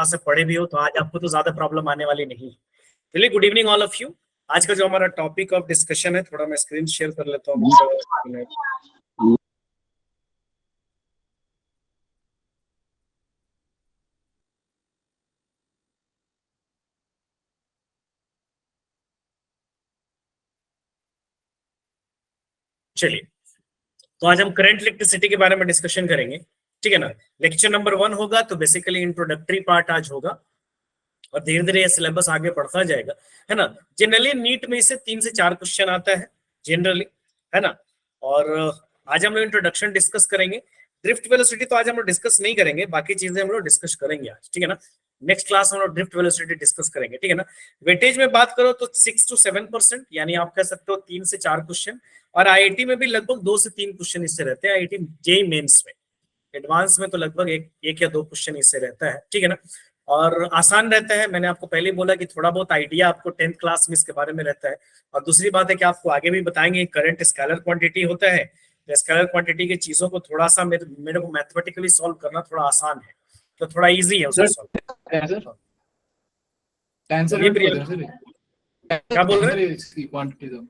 से पढ़े भी हो तो आज आपको तो ज्यादा प्रॉब्लम आने वाली नहीं। चलिए, good evening all of you. आज का जो हमारा टॉपिक ऑफ डिस्कशन है, थोड़ा मैं स्क्रीन शेयर कर लेता हूँ। चलिए, तो आज हम करंट इलेक्ट्रिसिटी के बारे में डिस्कशन करेंगे, ठीक है ना। लेक्चर नंबर 1 होगा, तो बेसिकली इंट्रोडक्टरी पार्ट आज होगा और धीरे धीरे सिलेबस आगे बढ़ता जाएगा, है ना। जनरली नीट में से 3 से 4 क्वेश्चन आता है जनरली, है ना। और आज हम लोग इंट्रोडक्शन डिस्कस करेंगे। ड्रिफ्ट वेलोसिटी तो आज हम लोग डिस्कस नहीं करेंगे, बाकी चीजें हम लोग डिस्कस करेंगे आज, ठीक है ना। नेक्स्ट क्लास हम लोग ड्रिफ्ट वेलोसिटी डिस्कस करेंगे, ठीक है ना। वेटेज में बात करो तो 6 to 7%, यानी आप कह सकते हो 3 से 4 क्वेश्चन। और आईआईटी में भी लगभग 2 से 3 क्वेश्चन इससे रहते हैं। आईआईटी जेईई मेंस में, एडवांस में तो लगभग एक या 2 क्वेश्चन इससे रहता है, ठीक है ना। और आसान रहता है। मैंने आपको पहले बोला कि थोड़ा बहुत आइडिया आपको 10th क्लास में इसके बारे में रहता है। और दूसरी बात है कि आपको आगे भी बताएंगे करंट स्केलर क्वांटिटी होता है, तो स्केलर क्वांटिटी की चीजों को थोड़ा सा मेरे को मैथमेटिकली सॉल्व करना थोड़ा आसान है, तो थोड़ा इजी है उसको सॉल्व। क्या बोल रहे हैं?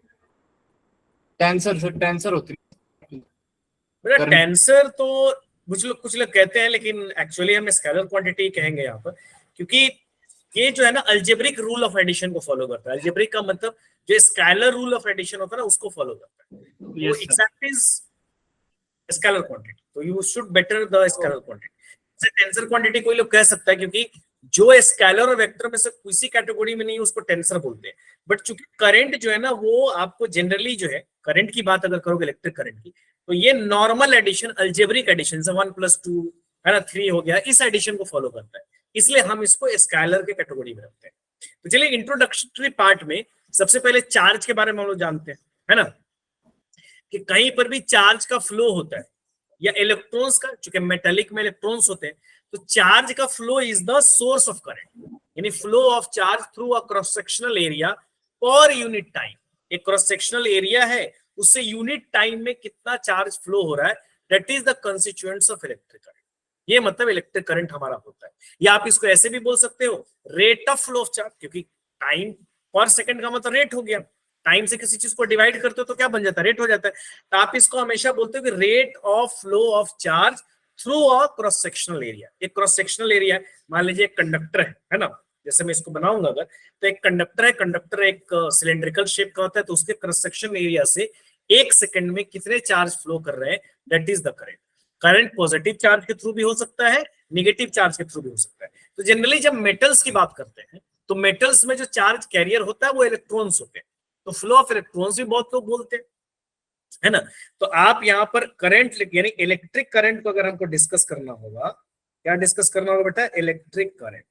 टेंसर होती है बेटा, टेंसर तो कुछ लोग कहते हैं, लेकिन एक्चुअली हम स्केलर क्वांटिटी कहेंगे यहाँ पर, क्योंकि ये जो है ना अलजेब्रिक रूल ऑफ एडिशन को फॉलो करता है। अलजेब्रिक का मतलब जो स्केलर रूल ऑफ एडिशन होता है ना, उसको फॉलो करता है। वो एग्जैक्ट इज स्केलर क्वांटिटी, तो you should better the scalar quantity. जैसे टेंसर क्वांटिटी कोई लोग कह सकता है, क्योंकि जो स्केलर और वेक्टर में से किसी कैटेगरी में नहीं, उसको टेंसर बोलते हैं। बट चूंकि करंट जो है ना, वो आपको जनरली जो है करंट की बात अगर करोगे, इलेक्ट्रिक करंट की, तो ये नॉर्मल एडिशन, अलजेब्रिक एडिशन से 1+2 है ना 3 हो गया, इस एडिशन को फॉलो करता है। इसलिए हम इसको स्केलर के कैटेगरी में रखते हैं। तो चलिए, इंट्रोडक्टरी पार्ट में सबसे पहले चार्ज के बारे में हम लोग जानते हैं, है ना, कि कहीं पर भी चार्ज का फ्लो होता है या इलेक्ट्रॉन्स का, चूंकि मेटेलिक में इलेक्ट्रॉन्स होते हैं, तो चार्ज का flow is the source of current, यानी flow of charge through a cross sectional area per unit time. एक क्रॉस सेक्शनल एरिया है, उससे यूनिट टाइम में कितना चार्ज फ्लो हो रहा है, that is the constituents of electric current. ये मतलब इलेक्ट्रिक करंट हमारा होता है। या आप इसको ऐसे भी बोल सकते हो, rate of flow of charge, क्योंकि टाइम पर सेकंड का मतलब रेट हो गया। टाइम से किसी चीज को डिवाइड करते हो तो क्या बन जाता है, रेट हो जाता है। तो आप इसको हमेशा बोलते हो कि rate of flow of charge through a cross sectional area. एक क्रॉस सेक्शनल एरिया है, मान लीजिए एक कंडक्टर है ना, जैसे मैं इसको बनाऊंगा अगर, तो एक कंडक्टर है, कंडक्टर एक सिलेंड्रिकल शेप का होता है, तो उसके क्रॉस सेक्शन एरिया से 1 सेकंड में कितने चार्ज फ्लो कर रहे हैं, that is the current. Current positive charge के थ्रू भी हो सकता है, निगेटिव चार्ज के थ्रू भी हो सकता है। तो जनरली जब मेटल्स की बात करते हैं, तो मेटल्स में जो चार्ज कैरियर होता है वो इलेक्ट्रॉन्स होते हैं, तो फ्लो ऑफ इलेक्ट्रॉन्स भी बहुत लोग बोलते हैं, है ना। तो आप यहाँ पर करंट यानी इलेक्ट्रिक करंट को अगर हमको डिस्कस करना होगा, क्या डिस्कस करना होगा बेटा, इलेक्ट्रिक करंट।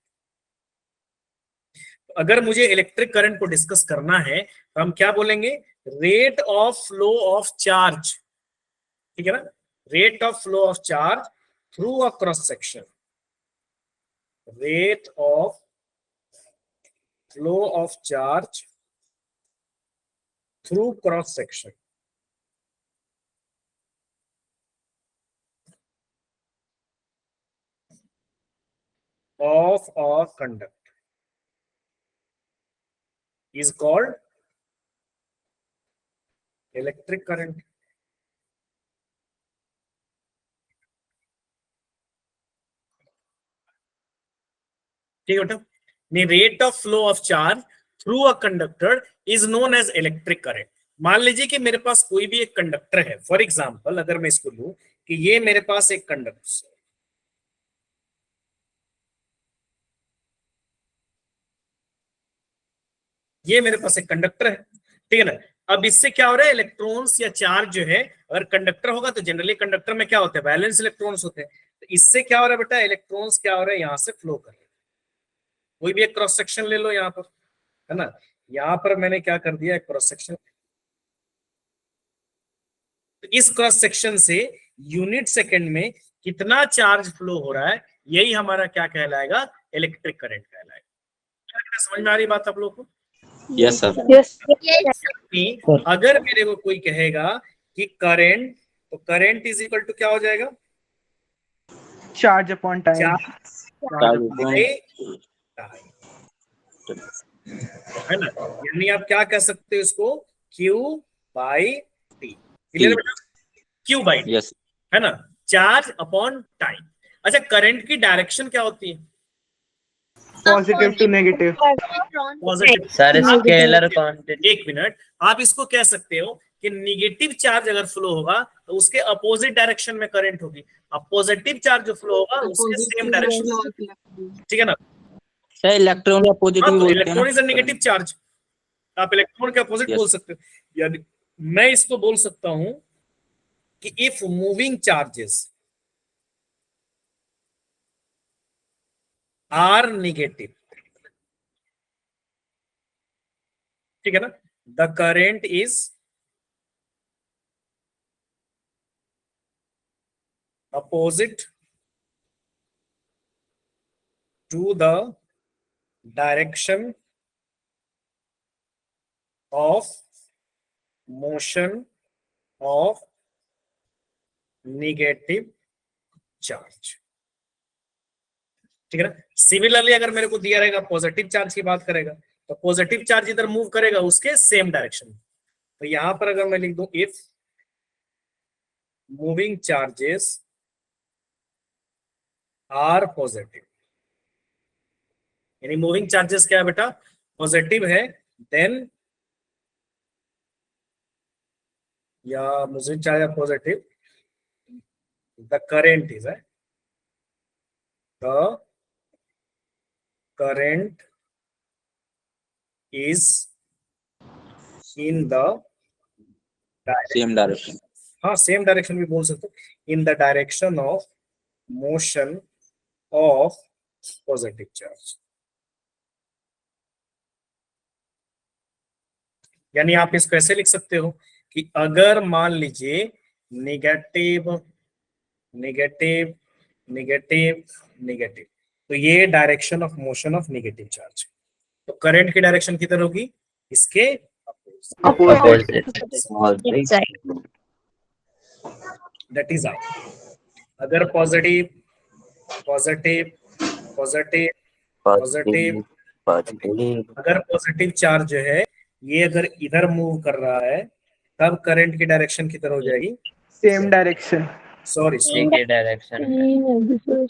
तो अगर मुझे इलेक्ट्रिक करंट को डिस्कस करना है तो हम क्या बोलेंगे, rate of flow of charge, ठीक है ना, rate of flow of charge through a cross section, rate of flow of charge through cross section of a conductor is called electric current. ठीक है बेटा, the rate of flow of charge through a conductor is known as electric current. मान लीजिए कि मेरे पास कोई भी एक कंडक्टर है, फॉर एग्जांपल अगर मैं इसको लूं कि ये मेरे पास एक कंडक्टर, ये मेरे पास एक कंडक्टर है, ठीक है ना। अब इससे क्या हो रहा है, इलेक्ट्रॉन्स या चार्ज जो है, अगर कंडक्टर होगा तो जनरली कंडक्टर में क्या होता है, वैलेंस इलेक्ट्रॉन्स होते हैं। तो इससे क्या हो रहा है बेटा, इलेक्ट्रॉन्स क्या हो रहा है, यहाँ से फ्लो कर रहे हैं। कोई भी एक क्रॉस सेक्शन ले लो यहाँ पर, है ना, यहाँ पर मैंने क्या कर दिया, एक क्रॉस सेक्शन। तो इस क्रॉस सेक्शन से यूनिट सेकंड में कितना चार्ज फ्लो हो रहा है, यही हमारा क्या कहलाएगा, इलेक्ट्रिक करंट कहलाएगा। क्या समझ में आ रही बात आप लोग को? Yes sir. अगर मेरे को कोई कहेगा कि करंट, तो करंट इज इक्वल टू क्या हो जाएगा, charge upon time. By time, है ना। यानी आप क्या कह सकते हो इसको, क्यू बाई टी। क्लियर बेटा, क्यू बाई टी, यस है ना, चार्ज अपॉन टाइम। अच्छा, करंट की डायरेक्शन क्या होती है? Positive to negative. Positive. Sir, scalar quantity. एक मिनट, आप इसको कह सकते हो कि निगेटिव चार्ज अगर फ्लो होगा तो उसके अपोजिट डायरेक्शन में करंट होगी, अब पॉजिटिव चार्ज जो फ्लो होगा उसके सेम डायरेक्शन, ठीक है ना। सर, इलेक्ट्रॉन या पॉजिटिव हाँ, तो बोलते हैं इलेक्ट्रॉन ना। इज अ नेगेटिव चार्ज, आप इलेक्ट्रॉन के अपोजिट बोल यस सकते हो। यानी मैं इसको बोल सकता हूं कि if moving charges are negative, ठीक है ना, the current is opposite to the direction of motion of negative charge, ठीक है ना। सिमिलरली अगर मेरे को दिया रहेगा पॉजिटिव चार्ज की बात करेगा, तो पॉजिटिव चार्ज इधर मूव करेगा उसके सेम डायरेक्शन में। तो यहां पर अगर मैं लिख दूं if moving charges are positive, यानी मूविंग चार्जेस क्या है बेटा, पॉजिटिव है, देन या moving charge positive, the current is the current is in the same direction. हाँ सेम डायरेक्शन भी बोल सकते हो, in the direction of motion of positive charge. यानी आप इसको ऐसे लिख सकते हो कि अगर मान लीजिए निगेटिव नेगेटिव नेगेटिव नेगेटिव, तो ये direction of motion of negative charge, तो करंट की डायरेक्शन किधर होगी, इसके अपोजिट। That is I. अगर पॉजिटिव पॉजिटिव पॉजिटिव पॉजिटिव, अगर पॉजिटिव चार्ज जो है ये अगर इधर मूव कर रहा है तब करंट की डायरेक्शन किधर हो जाएगी, सेम डायरेक्शन। सॉरी के डायरेक्शन में।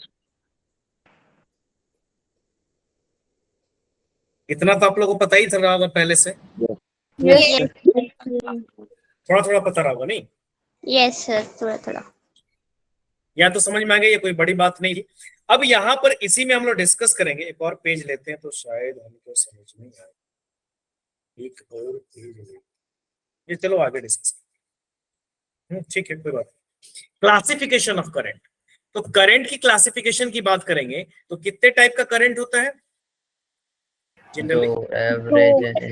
इतना तो आप लोगों को पता ही चल रहा होगा पहले से, थोड़ा थोड़ा पता रहा होगा नहीं, यस सर, थोड़ा थोड़ा। या तो समझ में आ गया, ये कोई बड़ी बात नहीं थी। अब यहाँ पर इसी में हम लोग डिस्कस करेंगे, एक और पेज लेते हैं तो शायद हमको समझ नहीं आए, एक और पेज लेते ये, चलो आगे डिस्कस करें, ठीक है कोई बात। क्लासिफिकेशन ऑफ करंट, तो करंट की क्लासिफिकेशन की बात करेंगे तो कितने टाइप का करंट होता है जनरली,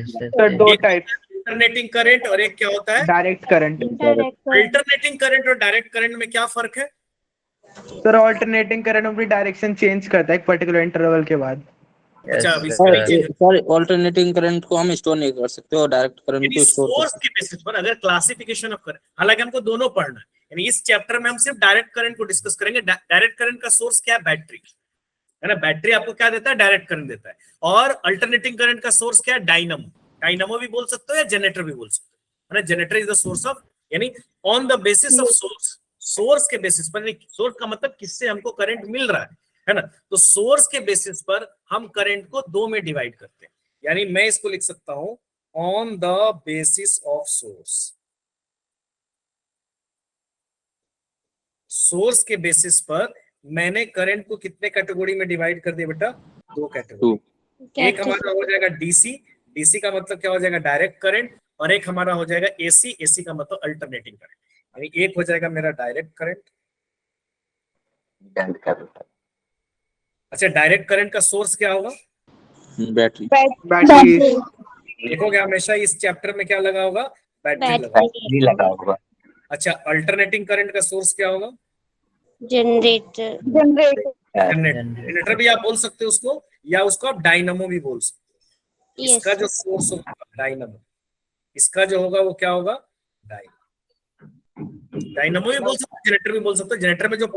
सर दो टाइप, अल्टरनेटिंग करंट और एक क्या होता है डायरेक्ट करंट। अल्टरनेटिंग करंट और डायरेक्ट करंट में क्या फर्क है? सर ऑल्टरनेटिंग करंट अपनी डायरेक्शन चेंज करता है एक पर्टिकुलर इंटरवल के बाद। अच्छा, अब इसका नहीं चेंज, सर, ऑल्टरनेटिंग करंट को हम स्टोर नहीं कर सकते और डायरेक्ट करंट को स्टोर कर सोर्स सकते। के बेसिस पर अगर क्लासिफिकेशन ऑफ करंट, हालांकि हमको दोनों पढ़ना है, यानी इस चैप्टर में हम सिर्फ डायरेक्ट करंट को डिस्कस करेंगे। डायरेक्ट करंट का सोर्स क्या है, बैटरी, है ना, बैटरी आपको क्या देता है, डायरेक्ट करंट देता है। और अल्टरनेटिंग करंट का सोर्स क्या है, डायनामो, डायनामो भी बोल सकते हो या जनरेटर भी बोल सकते हो, है ना। Generator is the source of, यानी on the basis of source, source के बेसिस पर, सोर्स का मतलब किससे हमको करंट मिल रहा है ना, तो सोर्स के बेसिस पर हम करंट को दो में डिवाइड करते हैं। यानी मैं इसको लिख सकता हूं on the basis of source, source के बेसिस पर मैंने करंट को कितने कैटेगरी में डिवाइड कर दिया बेटा, दो कैटेगरी। एक हमारा हो जाएगा डीसी, डीसी का मतलब क्या हो जाएगा, डायरेक्ट करंट, और एक हमारा हो जाएगा एसी, एसी का मतलब अल्टरनेटिंग करंट। यानी एक हो जाएगा मेरा डायरेक्ट करंट। अच्छा, डायरेक्ट करंट का सोर्स क्या होगा, बैटरी। बैटरी। देखोगे हमेशा इस चैप्टर में क्या लगा होगा, बैटरी लगा होगा। अच्छा, अल्टरनेटिंग करंट का सोर्स क्या होगा, जनरेटर। जनरेटर भी आप बोल सकते हो उसको, या उसको आप डायनामो भी बोल सकते हो। इसका जो सोर्स होगा डायनामो, इसका जो होगा वो क्या होगा, डायनामो। डायनामो भी बोल सकते हो, जनरेटर भी बोल सकते हो। जनरेटर में जो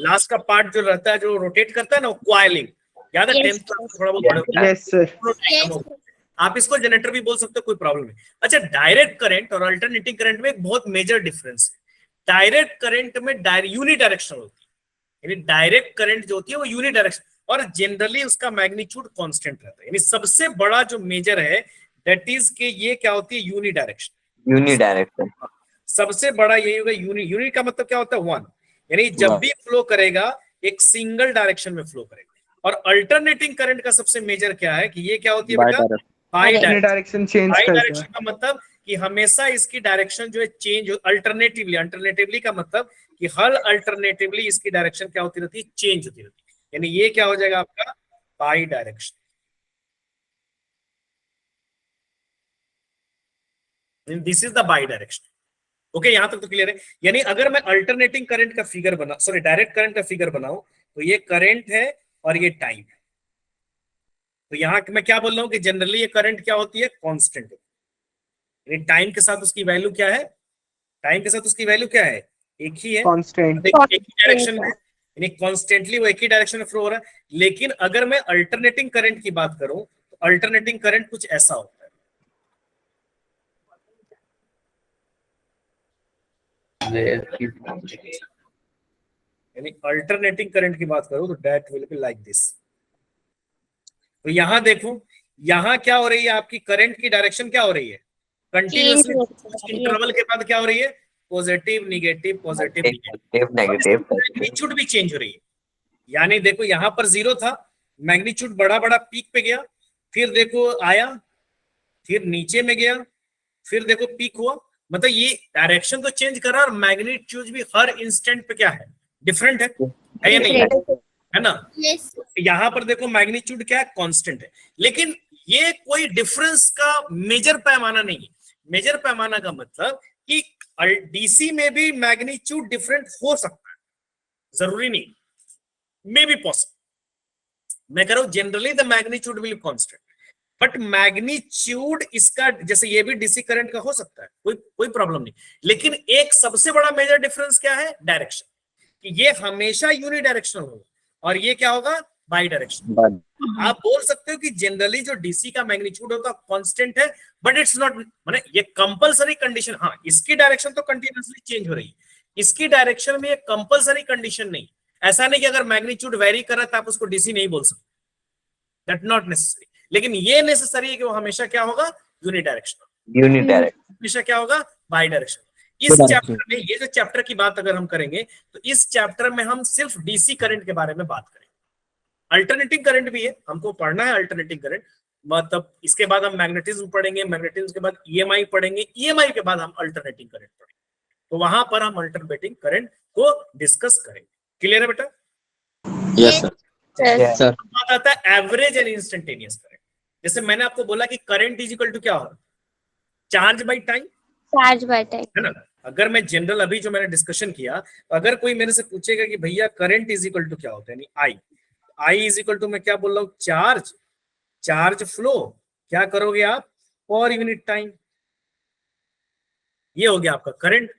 लास्ट का पार्ट जो रहता है, जो रोटेट करता है ना, वो कॉइलिंग, याद है Yes, 10th क्लास में थोड़ा बहुत पढ़े होंगे। Yes sir. डायनामो, आप इसको जनरेटर भी बोल सकते हो, कोई प्रॉब्लम नहीं। अच्छा, डायरेक्ट करंट और अल्टरनेटिंग करंट में एक बहुत मेजर डिफरेंस है। डायरेक्ट करंट में यूनिडायरेक्शनल होती है, यानी डायरेक्ट करंट जो होती है वो यूनिडायरेक्शन, और जनरली उसका मैग्नीट्यूड कांस्टेंट रहता है। यानी सबसे बड़ा जो मेजर है दैट इज के ये क्या होती है, यूनिडायरेक्शन। यूनिडायरेक्शन। सबसे बड़ा यही होगा। यूनि का मतलब क्या होता है, वन, यानी जब भी फ्लो करेगा एक सिंगल डायरेक्शन में फ्लो करेगा। और अल्टरनेटिंग करंट का सबसे मेजर क्या है कि ये क्या होती है बेटा, बाई डायरेक्शन चेंज बाई करता है। डायरेक्शन का मतलब कि हमेशा इसकी डायरेक्शन जो है चेंज, अल्टरनेटिवली, अल्टरनेटिवली का मतलब कि हर अल्टरनेटिवली इसकी डायरेक्शन क्या होती रहती है, चेंज होती रहती है। यानी ये क्या हो जाएगा आपका, by direction. This is the by direction. Okay, यहां तक तो क्लियर है। यानी अगर मैं अल्टरनेटिंग करंट का फिगर बना, सॉरी डायरेक्ट करंट का फिगर बनाऊं, तो ये करंट है और ये टाइम है। तो यहां मैं क्या बोल रहा हूं कि जनरली ये करंट क्या होती है, कांस्टेंट। यानी टाइम के साथ उसकी वैल्यू क्या है, टाइम के साथ उसकी वैल्यू क्या है, एक ही है, कांस्टेंट। एक ही डायरेक्शन में, यानी कॉन्स्टेंटली वो एक ही डायरेक्शन में फ्लो हो रहा है। लेकिन अगर मैं अल्टरनेटिंग करंट की बात करूं, तो अल्टरनेटिंग करंट कुछ ऐसा होता है। यानी अल्टरनेटिंग करंट की बात करूं तो that will be like this. तो यहां देखो, यहां क्या हो रही है, आपकी करंट की डायरेक्शन क्या हो रही है, कंटिन्यूअसली कुछ इंटरवल के बाद क्या हो रही है, positive negative, positive negative, negative. Magnitude भी चेंज हो रही है। यानी देखो यहां पर 0 था, मैग्नीट्यूड बड़ा बड़ा पीक पे गया, फिर देखो आया, फिर नीचे में गया, फिर देखो पीक हुआ। मतलब ये डायरेक्शन तो चेंज कर रहा है और मैग्नीट्यूड भी हर इंस्टेंट पे क्या है, डिफरेंट है या नहीं, है ना। Yes. यहां पर देखो मैग्नीट्यूड क्या है, कांस्टेंट है। लेकिन ये कोई डिफरेंस का मेजर पैमाना नहीं है। मेजर पैमाना का मतलब कि डीसी में भी मैग्नीट्यूड डिफरेंट हो सकता है, जरूरी नहीं, मे बी पॉसिबल। मैं कह रहा हूं generally the magnitude will constant, but magnitude इसका, जैसे ये भी डीसी करंट का हो सकता है, कोई प्रॉब्लम नहीं। लेकिन एक सबसे बड़ा मेजर डिफरेंस क्या है, डायरेक्शन, कि ये हमेशा यूनिडायरेक्शनल होगा और ये क्या होगा, बाई डायरेक्शन। आप बोल सकते हो कि जनरली जो डीसी का मैग्नीट्यूड होता है कांस्टेंट है, बट इट्स नॉट, माने ये कंपलसरी कंडीशन। हाँ, इसकी डायरेक्शन तो कंटिन्यूअसली चेंज हो रही है, इसकी डायरेक्शन में ये कंपलसरी कंडीशन नहीं। ऐसा नहीं कि अगर मैग्नीट्यूड वेरी कर रहा है तो आप उसको डीसी नहीं बोल सकते, दैट नॉट नेसेसरी। लेकिन ये नेसेसरी है कि वो हमेशा क्या होगा, यूनिडायरेक्शनल। यूनिडायरेक्शन। हमेशा क्या होगा, बाई डायरेक्शन। इस चैप्टर में, ये जो चैप्टर की बात अगर हम करेंगे, तो इस चैप्टर में हम सिर्फ डीसी करंट के बारे में बात करेंगे। अल्टरनेटिंग करंट भी है, हमको पढ़ना है अल्टरनेटिंग करंट, मतलब इसके बाद हम मैग्नेटिज्म पढ़ेंगे, मैग्नेटिज्म के बाद ईएमआई पढ़ेंगे, ईएमआई के बाद हम अल्टरनेटिंग करंट पढ़ेंगे। तो वहां पर हम अल्टरनेटिंग करंट को डिस्कस करेंगे। क्लियर है बेटा? Yes sir. बात आता है एवरेज एंड इंस्टेंटेनियस करंट। जैसे मैंने आपको बोला कि करंट इज इक्वल टू क्या होगा, charge by time, Charge by time. है ना। अगर मैं जनरल अभी जो मैंने डिस्कशन किया, तो अगर कोई मेरे से पूछेगा कि भैया करंट इज इक्वल टू क्या होता है, यानी आई इज इक्वल टू, मैं क्या बोल रहा हूँ, चार्ज फ्लो, क्या करोगे आप, पर यूनिट टाइम। ये हो गया आपका करंट।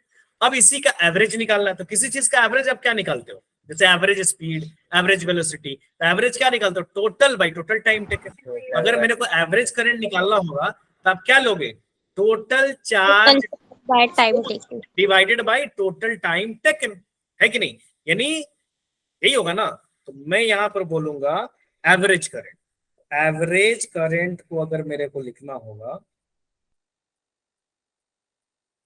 अब इसी का एवरेज निकालना है, तो किसी चीज का एवरेज आप क्या निकालते हो, जैसे एवरेज स्पीड, एवरेज वेलोसिटी, तो एवरेज क्या निकालते हो, total by total time taken. अगर मेरे को एवरेज करंट निकालना होगा तो आप क्या लोगे, total charge By time taken. Divided by total time taken, है कि नहीं। यानी यही होगा ना। तो मैं यहां पर बोलूंगा एवरेज करंट। एवरेज करंट को अगर मेरे को लिखना होगा,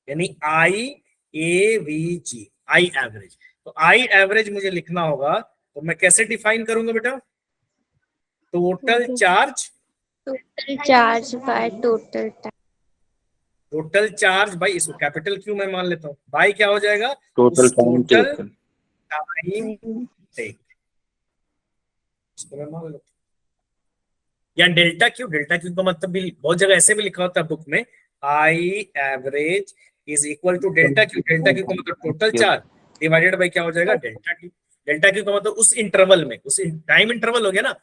यानी आई A V ji, I average, तो आई एवरेज मुझे लिखना होगा, तो मैं कैसे डिफाइन करूंगा बेटा, total charge, Total charge by total time. Total charge by, इसको कैपिटल क्यू मैं मान लेता हूं, बाई क्या हो जाएगा, total time total time take, इसको मैं मान लेता हूं। या डेल्टा क्यू का मतलब भी बहुत जगह ऐसे भी लिखा होता है बुक में, I average is equal to delta q का मतलब टोटल चार्ज डिवाइडेड बाई क्या हो जाएगा, डेल्टा क्यू का मतलब उस इंटरवल में, उस टाइम इंटरवल हो गया ना,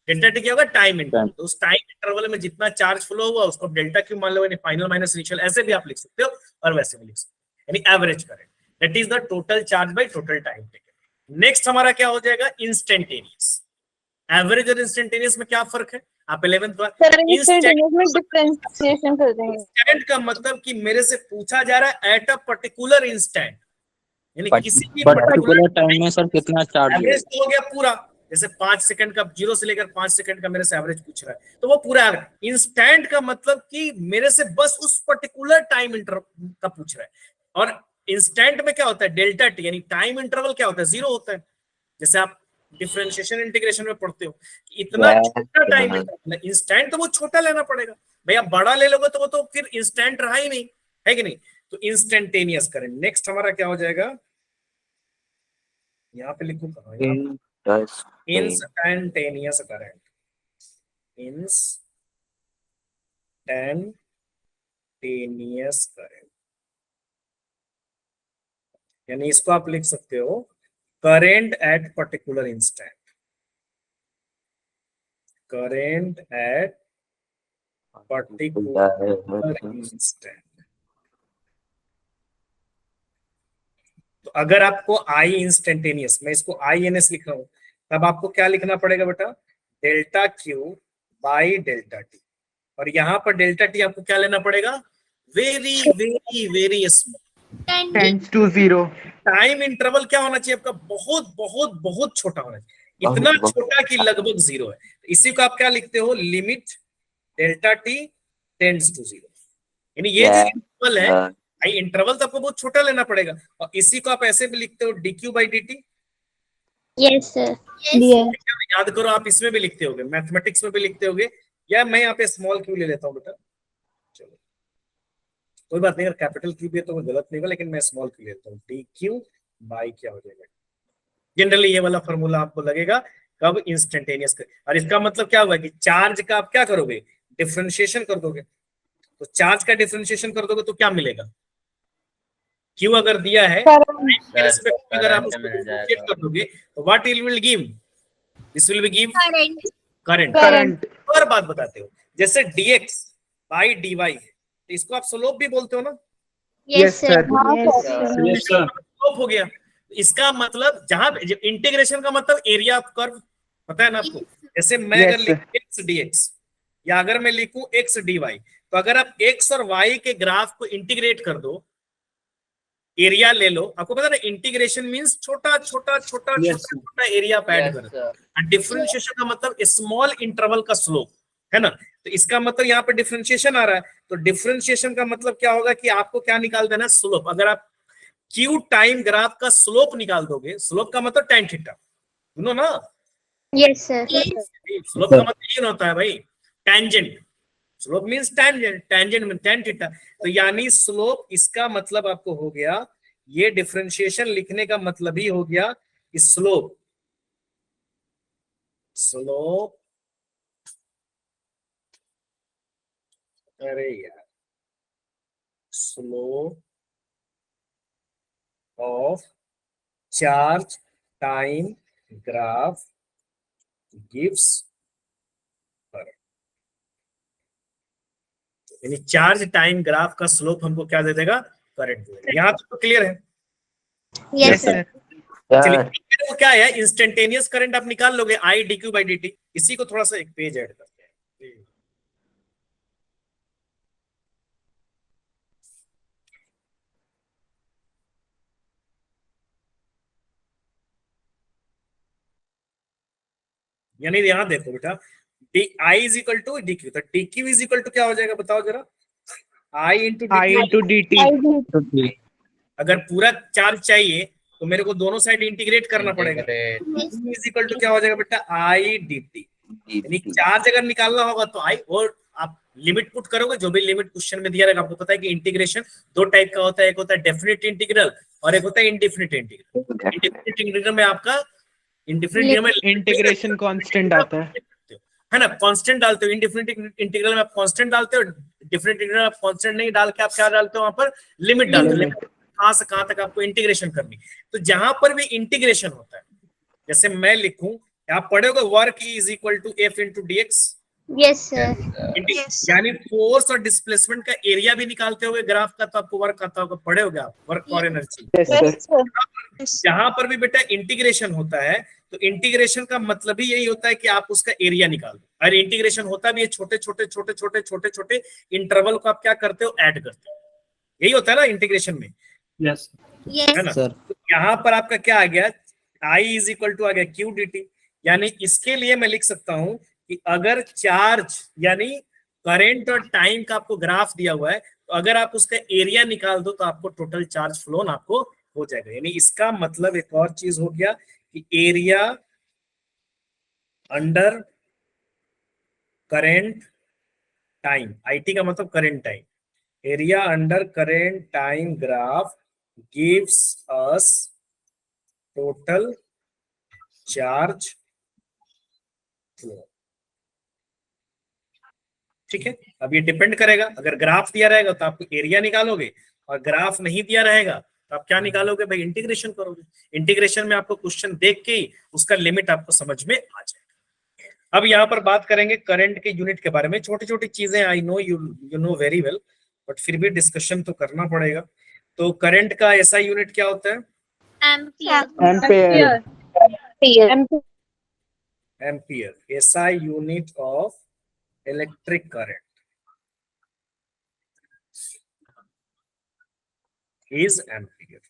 डेल्टा टी क्या होगा, टाइम इंटरवल। तो उस टाइम इंटरवल में जितना चार्ज फ्लो हुआ उसको डेल्टा क्यू मान लो, फाइनल माइनस इनिशियल, ऐसे भी आप लिख सकते हो और वैसे भी लिख सकते हो। यानी average current, that is the total charge by total time taken. Next हमारा क्या हो जाएगा, इंस्टेंटेनियस। एवरेज और इंस्टेंटेनियस में क्या फर्क है, आप 11th सर इंस्टेंटेनियस में डिफरेंशिएशन कर देंगे। इंस्टेंट का मतलब कि मेरे से पूछा जा रहा है एट अ पर्टिकुलर इंस्टेंट, यानी किसी भी पर्टिकुलर टाइम में सर कितना चार्ज एवरेज तो हो गया पूरा, जैसे 5 सेकंड का, 0 से लेकर 5 सेकंड का मेरे से एवरेज पूछ रहा है, तो वो पूरा एवरेज। इंस्टेंट का मतलब कि मेरे से बस उस पर्टिकुलर टाइम इंटरवल का पूछ रहा है। और इंस्टेंट में क्या होता है, डेल्टा टी, यानी टाइम इंटरवल क्या होता है, 0 होता है। जैसे आप डिफरेंशिएशन इंटीग्रेशन में पढ़ते हो, इतना छोटा टाइम इंटरवल, इंस्टेंट तो वो छोटा लेना पड़ेगा भैया, बड़ा ले लोगे तो वो तो फिर इंस्टेंट रहा ही नहीं, है कि नहीं। तो इंस्टेंटेनियस करंट। नेक्स्ट हमारा क्या हो जाएगा, यहाँ पे लिखूंगा इंस्टेंटेनियस करंट, इंस्टेंटेनियस करंट, यानी इसको आप लिख सकते हो current at particular instant, current at particular instant. तो अगर आपको आई इंस्टेंटेनियस, मैं इसको आई एन एस लिख रहा हूं, तब आपको क्या लिखना पड़ेगा बेटा, delta q by delta t. और यहां पर डेल्टा टी आपको क्या लेना पड़ेगा, very very very small, tends to 0। Time interval क्या होना चाहिए आपका, बहुत बहुत बहुत छोटा होना चाहिए, इतना छोटा कि लगभग 0 है। इसी को आप क्या लिखते हो, limit delta t tends to 0, यानी ये जो इंटरवल है, आई इंटरवल तो आपको बहुत छोटा लेना पड़ेगा। और इसी को आप ऐसे भी लिखते हो dq by dt। Yes sir. याद करो, आप इसमें भी लिखते होगे, मैथमेटिक्स में भी लिखते होगे, या मैं यहाँ पे स्मॉल क्यू ले लेता हूँ बेटा, चलो कोई बात नहीं, अगर कैपिटल क्यू भी है तो वो गलत नहीं होगा, लेकिन मैं स्मॉल क्यू लेता हूँ, dq बाई क्या हो जाएगा। जनरली ये वाला फॉर्मूला आपको लगेगा कब, इंस्टेंटेनियस। और इसका मतलब क्या होगा कि चार्ज का आप क्या करोगे, डिफरेंशिएशन कर दोगे। तो चार्ज का डिफरेंशिएशन कर दोगे तो क्या मिलेगा, क्यू अगर दिया है, अगर आप उसको डिफरेंशिएट कर दोगे तो what it will give, this will be give current. और बात बताते हो, जैसे dx बाई dy है, तो इसको आप स्लोप भी बोलते हो ना, यस सर। स्लोप हो गया। इसका मतलब जहां इंटीग्रेशन का मतलब एरिया ऑफ कर्व, पता है ना आपको। जैसे मैं अगर लिखूं x dx, या अगर मैं लिखूं x dy, तो अगर आप x और y के ग्राफ को इंटीग्रेट कर दो, एरिया ले लो, आपको पता है ना, इंटीग्रेशन मींस छोटा छोटा छोटा छोटा छोटा एरिया आप ऐड कर, और डिफरेंशिएशन का मतलब स्मॉल इंटरवल का स्लोप, है ना। तो इसका मतलब यहाँ पे डिफरेंशिएशन आ रहा है, तो डिफरेंशिएशन का मतलब क्या होगा कि आपको क्या निकाल देना, स्लोप। अगर आप क्यू टाइम ग्राफ का स्लोप निकाल दोगे, स्लोप का मतलब tan थीटा, सुनो ना। Yes sir. स्लोप का मतलब ये होता है भाई, tangent. Slope means tangent, tangent में tan थीटा। तो यानी स्लोप, इसका मतलब आपको हो गया, ये डिफरेंशिएशन लिखने का मतलब ही हो गया स्लोप, स्लोप, अरे यार, slope of charge time graph gives current, यानी चार्ज टाइम ग्राफ का स्लोप हमको क्या दे देगा, करंट दे देगा। यहाँ तो क्लियर है। Yes sir. चलिए, वो क्या है, इंस्टेंटेनियस करंट आप निकाल लोगे, आई dq बाई dt। इसी को थोड़ा सा एक पेज ऐड करते हैं, यानी यहाँ देखो बेटा, I is equal to dq, तो dq इज इक्वल टू क्या हो जाएगा, बताओ जरा, I इंटू dt। अगर पूरा चार्ज चाहिए तो मेरे को दोनों साइड इंटीग्रेट करना पड़ेगा, इज इक्वल टू क्या हो जाएगा बेटा, I dt। यानी चार्ज अगर निकालना होगा तो I, और आप लिमिट पुट करोगे, जो भी लिमिट क्वेश्चन में दिया रहेगा। आपको पता है कि इंटीग्रेशन दो टाइप का होता है, एक होता है डेफिनेट इंटीग्रल और एक होता है इंडेफिनिट इंटीग्रल। इंडेफिनिट इंटीग्रल में आपका इंटीग्रेशन कांस्टेंट आता है ना, कांस्टेंट डालते हो। इंडेफिनिट इंटीग्रल में आप कांस्टेंट डालते हो, डेफिनेट इंटीग्रल में आप कांस्टेंट नहीं डाल के आप क्या डालते हो, वहां पर लिमिट डालते हो, कहां से कहां तक आपको इंटीग्रेशन करनी। तो जहां पर भी इंटीग्रेशन होता है, जैसे मैं लिखूं, आप पढ़ोगे work is equal to f into d x, Yes, sir. यानी फोर्स और डिस्प्लेसमेंट का एरिया भी निकालते होगे ग्राफ का, तो आपको वर्क आता होगा, पढ़े होगे आप वर्क और energy. Yes Yes, sir. sir. यहाँ पर भी बेटा इंटीग्रेशन होता है, तो इंटीग्रेशन का मतलब ही यही होता है कि आप उसका एरिया निकाल दो। और इंटीग्रेशन होता भी है छोटे छोटे छोटे छोटे छोटे छोटे इंटरवल को आप क्या करते हो, ऐड करते हो, यही होता है ना इंटीग्रेशन में, यस है Yes. ना। सर तो यहाँ पर आपका क्या आ गया, आई इज इक्वल टू आ गया क्यू डी टी। यानी इसके लिए मैं लिख सकता हूं कि अगर चार्ज यानी करंट और टाइम का आपको ग्राफ दिया हुआ है, तो अगर आप उसका एरिया निकाल दो तो आपको टोटल चार्ज फ्लोन आपको हो जाएगा। यानी इसका मतलब एक और चीज हो गया कि area under current time, IT का मतलब current time, area under current time graph gives us total charge flow. ठीक है, अब ये डिपेंड करेगा, अगर ग्राफ दिया रहेगा तो आप एरिया निकालोगे, और ग्राफ नहीं दिया रहेगा तो आप क्या निकालोगे भाई, इंटीग्रेशन करोगे। इंटीग्रेशन में आपको क्वेश्चन देख के ही उसका लिमिट आपको समझ में आ जाएगा। अब यहाँ पर बात करेंगे करंट के यूनिट के बारे में, छोटी छोटी चीजें I know you know very well, but फिर भी डिस्कशन तो करना पड़ेगा। तो करंट का ऐसा यूनिट क्या होता है, Ampere. एम्पेयर। Ampere. एम्पियर, ऐसा unit of electric current is ampere.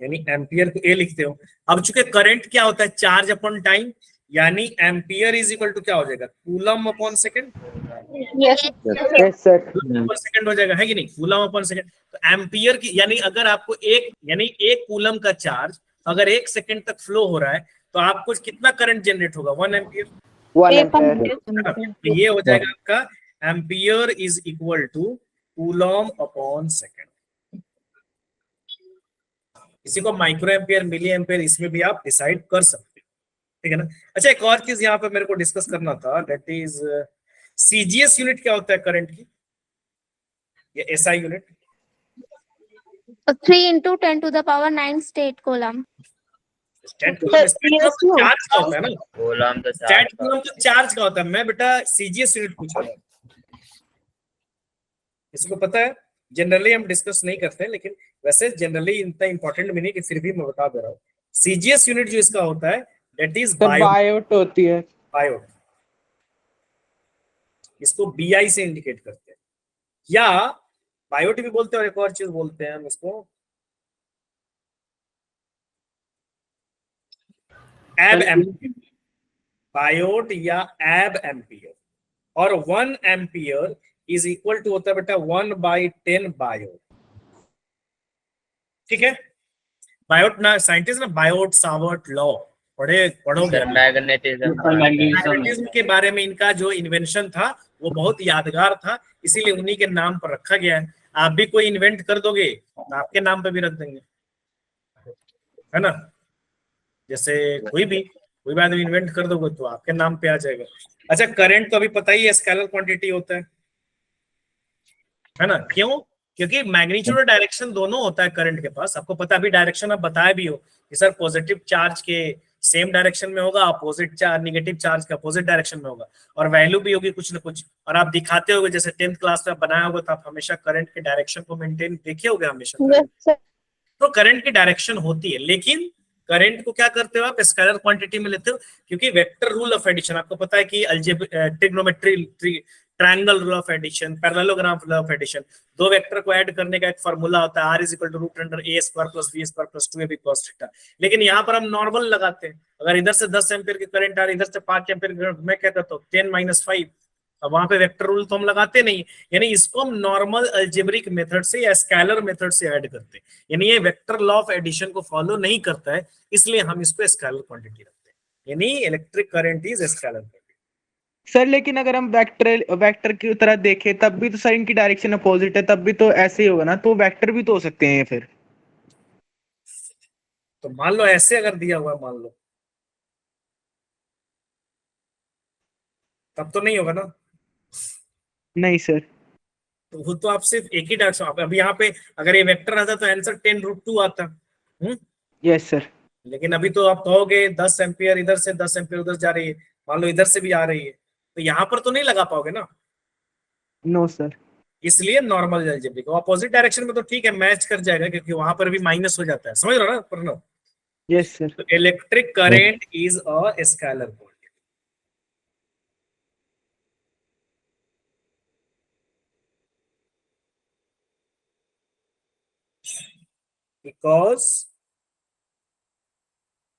यानी एम्पियर को ए लिखते हो। अब चूंकि करंट क्या होता है, चार्ज अपॉन टाइम, यानी एम्पियर इज इक्वल टू क्या हो जाएगा, coulomb upon second, Yes. Yes sir. पर सेकंड हो जाएगा, है कि नहीं, कूलम अपॉन सेकंड। तो एम्पियर की यानी अगर आपको एक कूलम का चार्ज अगर 1 सेकंड तक फ्लो हो रहा है, तो आपको कितना करंट जनरेट होगा, 1 एम्पियर। 1 एक एम्पेयर। तो ये हो जाएगा आपका ampere is equal to coulomb upon second. इसी को माइक्रो एम्पियर, मिली एम्पियर, इसमें भी आप डिसाइड कर सकते हो, ठीक है ना। अच्छा, एक और चीज यहाँ पे मेरे को डिस्कस करना था, दैट इज सीजीएस यूनिट क्या होता है करंट की, ये SI unit. 3 into 10 to the power 9 state coulomb. Stat coulomb charge का होता है ना, कूलम तो स्टैट कूलम तो चार्ज का होता है। मैं बेटा सीजीएस यूनिट पूछ रहा हूँ, इसको पता है, जनरली हम डिस्कस नहीं करते, लेकिन वैसे जनरली इतना इंपॉर्टेंट भी नहीं, कि फिर भी मैं बता दे रहा हूँ। सीजीएस यूनिट जो इसका होता है दैट इज बायोट होती है। बायोट, इसको बीआई से इंडिकेट करते हैं, या बायोट भी बोलते हैं, और एक और चीज बोलते हैं हम इसको एब एम्पियर, बायोट या एब एम्पियर। और 1 एम्पियर इज इक्वल टू होता है बेटा 1/10 बायोट। ठीक है, बायोट ना साइंटिस्ट ना, बायोट सावर्ट लॉ पढ़ोगे। मैग्नेटिज्म के बारे में इनका जो इन्वेंशन था वो बहुत यादगार था, इसीलिए उन्हीं के नाम पर रखा गया है। आप भी कोई इन्वेंट कर दोगे तो आपके नाम पे भी रख देंगे, है ना। जैसे कोई बात इन्वेंट कर दोगे तो आपके नाम पे आ जाएगा। अच्छा, करंट तो अभी पता ही है स्केलर क्वांटिटी होता है ना। क्यों? क्योंकि मैग्नीट्यूड और डायरेक्शन दोनों होता है करंट के पास। आपको पता, अभी डायरेक्शन आप बताया भी हो कि सर पॉजिटिव चार्ज के सेम डायरेक्शन में होगा, अपोजिट चार्ज नेगेटिव चार्ज के अपोजिट डायरेक्शन में होगा, और वैल्यू भी होगी कुछ ना कुछ। और आप दिखाते होगे, जैसे 10th क्लास में बनाया होगा, तो आप हमेशा करंट के डायरेक्शन को मेंटेन देखे होगे हमेशा। Yes, sir. तो करंट की डायरेक्शन होती है, लेकिन करंट को क्या करते हो आप, स्केलर क्वांटिटी में लेते हो, क्योंकि वेक्टर रूल ऑफ एडिशन आपको पता है कि trigonometry, triangle rule of addition, parallelogram rule of addition, दो वेक्टर को ऐड करने का एक फार्मूला होता है, r is equal to root under a square plus b square plus 2ab cos theta. लेकिन यहाँ पर हम नॉर्मल लगाते हैं, अगर इधर से 10 एम्पीयर की करंट आ रही, इधर से 5 एम्पीयर की, मैं क्या करता हूँ 10 - 5, अब वहां पे वेक्टर रूल तो हम लगाते नहीं, यानी इसको हम नॉर्मल अलजेब्रिक मेथड से या स्केलर मेथड से ऐड करते हैं। यानी ये वेक्टर लॉ ऑफ एडिशन को फॉलो नहीं करता है, इसलिए हम इसको स्केलर क्वांटिटी रखते हैं। यानी electric current is scalar quantity. Sir लेकिन अगर हम वेक्टर की तरह देखें तब भी तो सर इनकी डायरेक्शन अपोजिट है, तब भी तो ऐसे ही होगा ना, तो वेक्टर भी तो हो सकते हैं ये फिर। तो मान लो ऐसे अगर दिया हुआ, मान लो, तब तो नहीं होगा ना। नहीं सर। तो वो तो आप सिर्फ एक ही डायरेक्शन, अभी यहाँ पे अगर ये वेक्टर आता तो आंसर 10√2 आता। Yes sir. लेकिन अभी तो आप कहोगे 10 एम्पियर इधर से 10 एम्पियर उधर जा रही है, मान लो इधर से भी आ रही है, तो यहाँ पर तो नहीं लगा पाओगे ना, नो सर। इसलिए नॉर्मल अलजेब्रिक। ऑपोजिट डायरेक्शन में तो ठीक है, मैच कर जाएगा, क्योंकि वहां पर भी माइनस हो जाता है, समझ रहे हो ना प्रणव? Yes sir. तो electric current is a scalar quantity. Because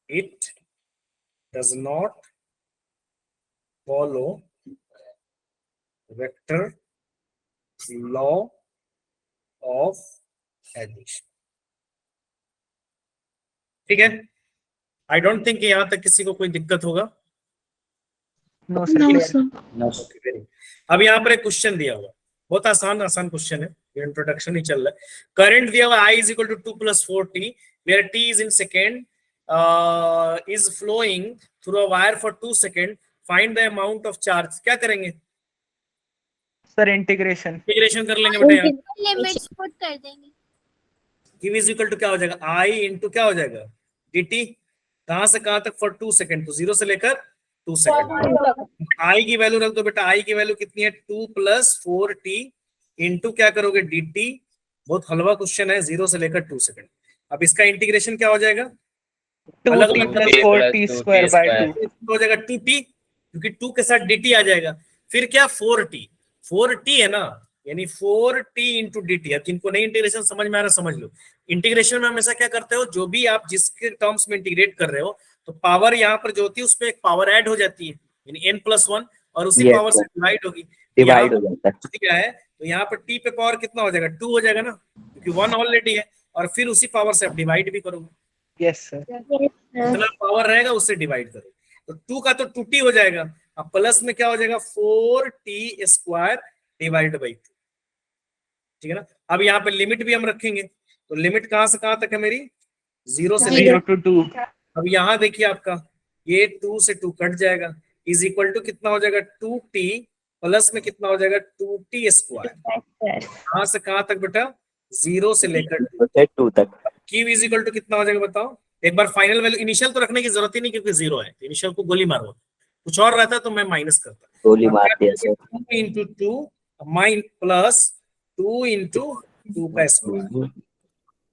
it does not follow vector law of addition। ठीक है, आई डोंट थिंक यहां तक किसी को कोई दिक्कत होगा। No sir. No, clear. sir. Okay, very. अब यहाँ पर एक क्वेश्चन दिया हुआ, बहुत आसान आसान क्वेश्चन है, इंट्रोडक्शन ही चल रहा है। करंट दिया हुआ I is equal to 2 + 4t where t is in second is flowing through a wire for 2 seconds, find the amount of charge। क्या करेंगे? Sir integration. इंटीग्रेशन कर लेंगे बेटा। यहाँ लिमिट्स पुट कर देंगे। q इज इक्वल टू क्या हो जाएगा, I इंटू क्या हो जाएगा, dt। कहां से कहां तक? फॉर 2 सेकंड, तो 0 से लेकर 2 सेकंड। I की वैल्यू रख दो बेटा, I की वैल्यू कितनी है, 2 + 4t इंटू क्या करोगे, dt। बहुत हलवा क्वेश्चन है, 0 से लेकर 2 सेकंड। अब इसका इंटीग्रेशन क्या हो जाएगा, 2t + 4t² हो जाएगा 2t, क्योंकि 2 के साथ dt आ जाएगा। फिर क्या, 4t, 4t है ना, यानी 4t इंटू dt। अब जिनको नहीं इंटीग्रेशन समझ में आ रहा समझ लो। इंटीग्रेशन में हमेशा क्या करते हो, जो भी आप जिसके टर्म्स में इंटीग्रेट कर रहे हो, तो पावर यहाँ पर जो होती है उसमें एक पावर ऐड हो जाती है, यानी n+1, और उसी Yes, पावर से sir. डिवाइड होगी। डिवाइड हो जाता है। क्या है, तो यहाँ पर t पे पावर कितना हो जाएगा, 2 हो जाएगा ना, क्योंकि 1 ऑलरेडी है, और फिर उसी पावर से आप डिवाइड भी करोगे। Yes sir. जितना पावर रहेगा उससे डिवाइड करो, तो 2 का तो 2t हो जाएगा। अब प्लस में क्या हो जाएगा, 4t² डिवाइड बाई 2। ठीक है ना। अब यहाँ पे लिमिट भी हम रखेंगे, तो लिमिट कहां से कहां तक है मेरी, 0 से 0 लेकर। to 2। अब यहाँ देखिए आपका ये 2 से 2 कट जाएगा, इज इक्वल टू कितना हो जाएगा, 2t प्लस में कितना हो जाएगा, 2t²। कहां से कहां तक बेटा, 0 से लेकर 2 तक। q इज इक्वल टू कितना हो जाएगा बताओ एक बार। फाइनल वैल्यू, इनिशियल तो रखने की जरूरत ही नहीं, क्योंकि 0 है, इनिशियल को गोली मारो। कुछ और रहता तो मैं माइनस करता, गोली मार दिया sir. 2 into 2 mine plus 2 into 2 का स्क्वायर।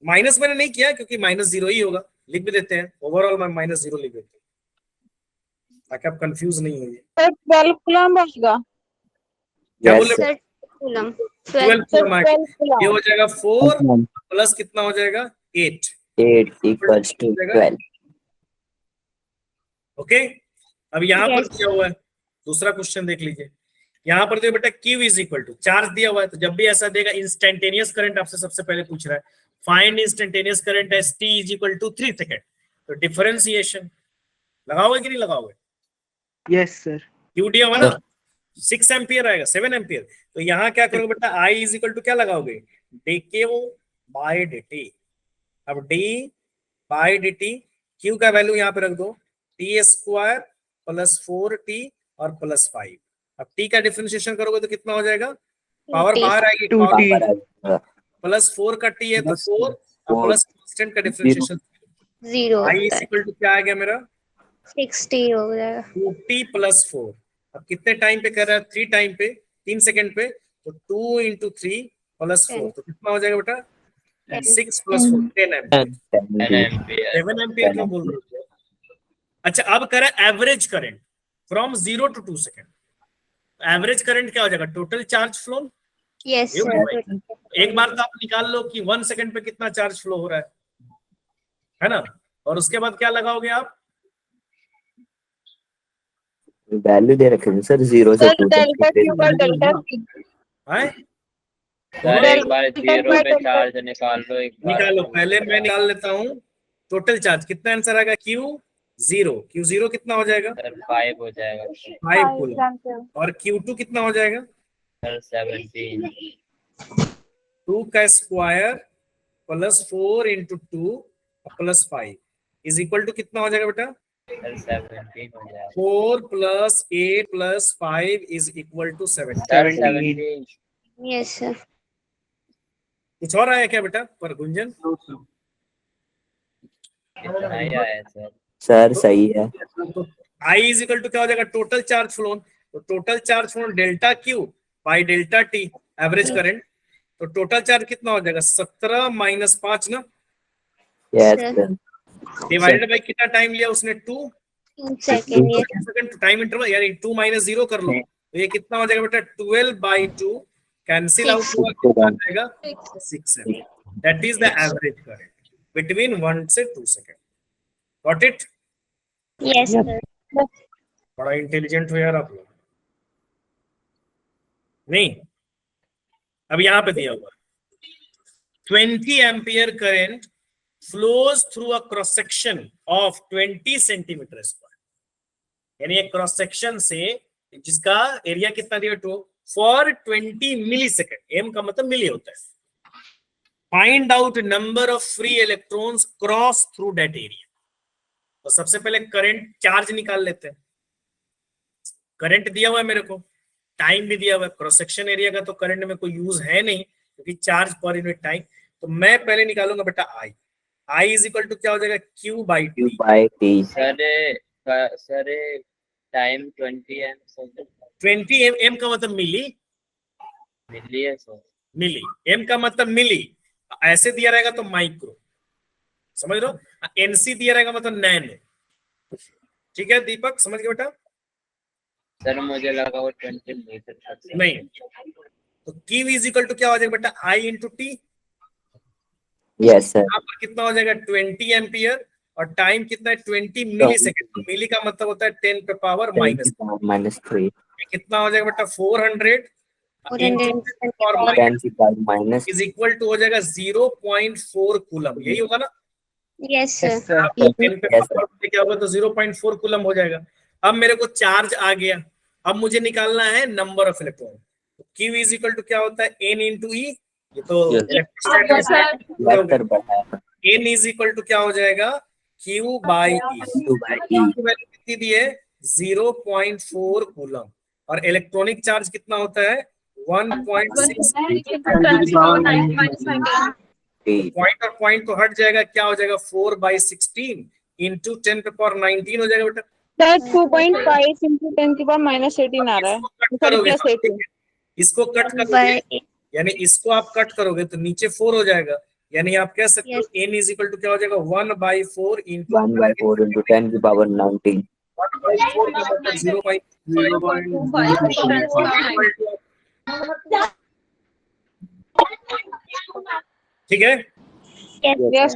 माइनस मैंने नहीं किया, क्योंकि -0 ही होगा, लिख भी देते हैं, ओवरऑल मैं -0 लिख देते हैं, ताकि आप कंफ्यूज नहीं होइए। 12 कूलम आएगा। क्या Yes, बोले, sir. कूलम 12 कूलम आएगा। 12 कूलम। ये हो जाएगा 4 प्लस कितना हो जाएगा, 8। 8 = 12। ओके। अब यहाँ पर Yes. क्या हुआ है, दूसरा क्वेश्चन देख लीजिए। यहाँ पर जो बेटा Q is equal to charge दिया हुआ है, तो जब भी ऐसा देगा, इंस्टेंटेनियस करंट आपसे सबसे पहले पूछ रहा है, find instantaneous current as t is equal to 3 second. तो डिफरेंशिएशन लगाओगे कि नहीं लगाओगे, यस सर। Q दिया हुआ ना, 6 एम्पियर आएगा, 7 एम्पियर। तो यहाँ क्या करोगे बेटा, I इज इक्वल टू क्या लगाओगे, dq बाय dt। अब d बाय dt, Q का वैल्यू यहाँ पे रख दो, t² + 4t और +5। अब t का डिफरेंशिएशन करोगे तो कितना हो जाएगा, पावर T. बाहर आएगी, 2t। +4 का t है तो 4 और प्लस कांस्टेंट का differentiation 0 I is equal to क्या आ गया मेरा, 60 हो जाएगा। 2t + 4। अब कितने टाइम पे कर रहा है, 3 टाइम पे, 3 सेकंड पे, तो 2 × 3 + 4, तो कितना हो जाएगा बेटा, 6 + 4 10 एम्पियर। 7 एम्पियर क्यों बोल रहे हो? अच्छा, अब करें average current from 0 to 2 second. Average current क्या हो जाएगा, टोटल चार्ज फ्लो। यस एक बार तो आप निकाल लो कि 1 सेकंड पे कितना चार्ज फ्लो हो रहा है ना, और उसके बाद क्या लगाओगे आप, वैल्यू दे रखे हैं सर, 0 से 2 डेल्टा तक। क्यू और डेल्टा टी। हैं? सर एक बार 0 पे चार्ज निकाल लो, एक बार निकालो, पहले मैं निकाल लेता हूँ टोटल चार्ज कितना, आंसर आएगा Q0 कितना हो जाएगा, सर 5 हो जाएगा 5 कूलम। और Q2 कितना हो जाएगा, सर 17 2 का स्क्वायर + 4 × 2 + 5 इज इक्वल टू कितना हो जाएगा बेटा, सर 17 हो जाएगा 4 + 8 + 5 is equal to 17। Sir 17। 17 yes sir. कुछ और आया क्या बेटा पर गुंजन, इतना ही आया सर। सर सही है। तो आई इज इक्वल टू क्या हो जाएगा, टोटल चार्ज फ्लोन, तो total charge phloem delta q by delta T average current, तो टोटल चार्ज कितना हो जाएगा 17 माइनस 5 ना, yes Sir. Sir divided by कितना टाइम लिया उसने 2 2 second. Yes. Second time interval, यानी 2 माइनस 0 कर लो, तो ये कितना हो जाएगा बेटा 12 बाई 2 कैंसिल आउट हुआ, कितना आ जाएगा 6 second, that is the average current between 1 से 2 second. Got it? Yes, sir. बड़ा इंटेलिजेंट हो यार आप लोग। नहीं, अब यहां पे दिया हुआ 20 ampere current flows through a cross section of 20 centimetre square, यानी एक क्रॉस सेक्शन से जिसका एरिया कितना दिया टू फॉर 20 मिली सेकेंड, एम का मतलब मिली होता है, find out number of free electrons cross through that area. तो सबसे पहले करंट चार्ज निकाल लेते हैं, करंट दिया हुआ है मेरे को, टाइम भी दिया हुआ है, क्रॉस सेक्शन एरिया का तो करंट में कोई यूज है नहीं क्योंकि चार्ज पर यूनिट टाइम, तो मैं पहले निकालूंगा बेटा I, I is equal to क्या हो जाएगा q by q t, by t sir time 20 m 20 m का मतलब मिली, मिली है सर। मिली, एम का मतलब मिली, ऐसे दिया रहेगा तो माइक्रो, समझ लो, एनसी दिया रहेगा मतलब नैनो, ठीक है दीपक समझ गए बेटा? सर मुझे लगा वो 20 मीटर तक नहीं, तो Q इज इक्वल टू क्या हो जाएगा बेटा I into T, yes sir यहाँ पर कितना हो जाएगा 20 एम्पियर और टाइम कितना है 20 मिली सेकेंड, तो मिली का मतलब होता है 10 पे पावर माइनस, -3 कितना हो जाएगा बेटा 400 10 की power minus is equal to हो जाएगा 0.4 कूलम, यही होगा ना? Yes, sir. Yes, sir. 10 पे पावर क्या होगा तो 0.4 कूलम हो जाएगा। अब मेरे को चार्ज आ गया, अब मुझे निकालना है number of electron, Q is equal to क्या होता है N इंटू ई, ये तो Yes. इलेक्ट्रोस्टैटिक, बढ़ाया N इज इक्वल टू क्या हो जाएगा Q by e, Q by E value कितनी दी है 0.4 कूलम, और इलेक्ट्रॉनिक चार्ज कितना होता है 1.6, पॉइंट और पॉइंट तो हट जाएगा, क्या हो जाएगा 4/16 इंटू 10 पे पावर 19 हो जाएगा बेटा। सर 2.5 into 10 की पावर -18 आ रहा है, कट सॉरी करोगे, +18। इसको कट करोगे, By यानी इसको आप कट करोगे तो नीचे 4 हो जाएगा, यानी आप कह सकते हो n इज इक्वल टू क्या हो जाएगा 1/4 इंटू 1/4 into 10 की पावर 19 1/4 का मतलब 0.5, ठीक है, yes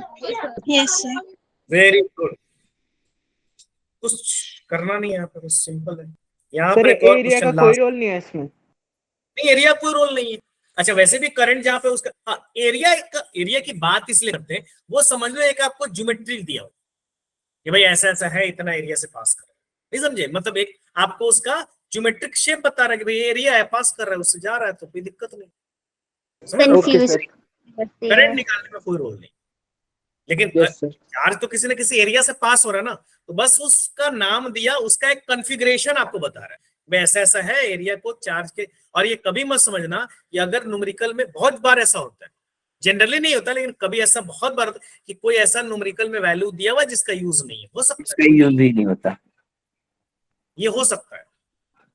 yes, sir. Very good, कुछ करना नहीं है यहाँ पे, बस सिंपल है। यहाँ सर पर एक और एरिया का क्वेश्चन कोई लास्ट, रोल नहीं है इसमें? नहीं एरिया कोई रोल नहीं है। अच्छा वैसे भी करंट जहाँ पे उसका, हाँ एरिया की बात इसलिए करते हैं, वो समझ लो एक आपको ज्योमेट्री दिया हो कि भाई ऐसा ऐसा है, इतना एरिया से पास कर, नहीं समझे, मतलब एक आपको उसका ज्योमेट्रिक शेप बता रहा है कि भाई एरिया है, पास कर रहा है, उससे जा रहा है, तो कोई दिक्कत नहीं, समझ लो? ओके सर, करंट निकालने में कोई रोल नहीं, लेकिन यस सर, चार्ज तो किसी न किसी एरिया से पास हो रहा है ना, तो बस उसका नाम दिया, उसका एक कॉन्फ़िगरेशन आपको बता रहा है, भाई ऐसा ऐसा है एरिया को चार्ज के। और ये कभी मत समझना कि अगर न्यूमेरिकल में, बहुत बार ऐसा होता है, जनरली नहीं होता लेकिन कभी ऐसा बहुत बार होता है कि कोई ऐसा न्यूमेरिकल में वैल्यू दिया हुआ जिसका यूज नहीं है, हो सकता इसका है, यूज ही नहीं होता। ये हो सकता है,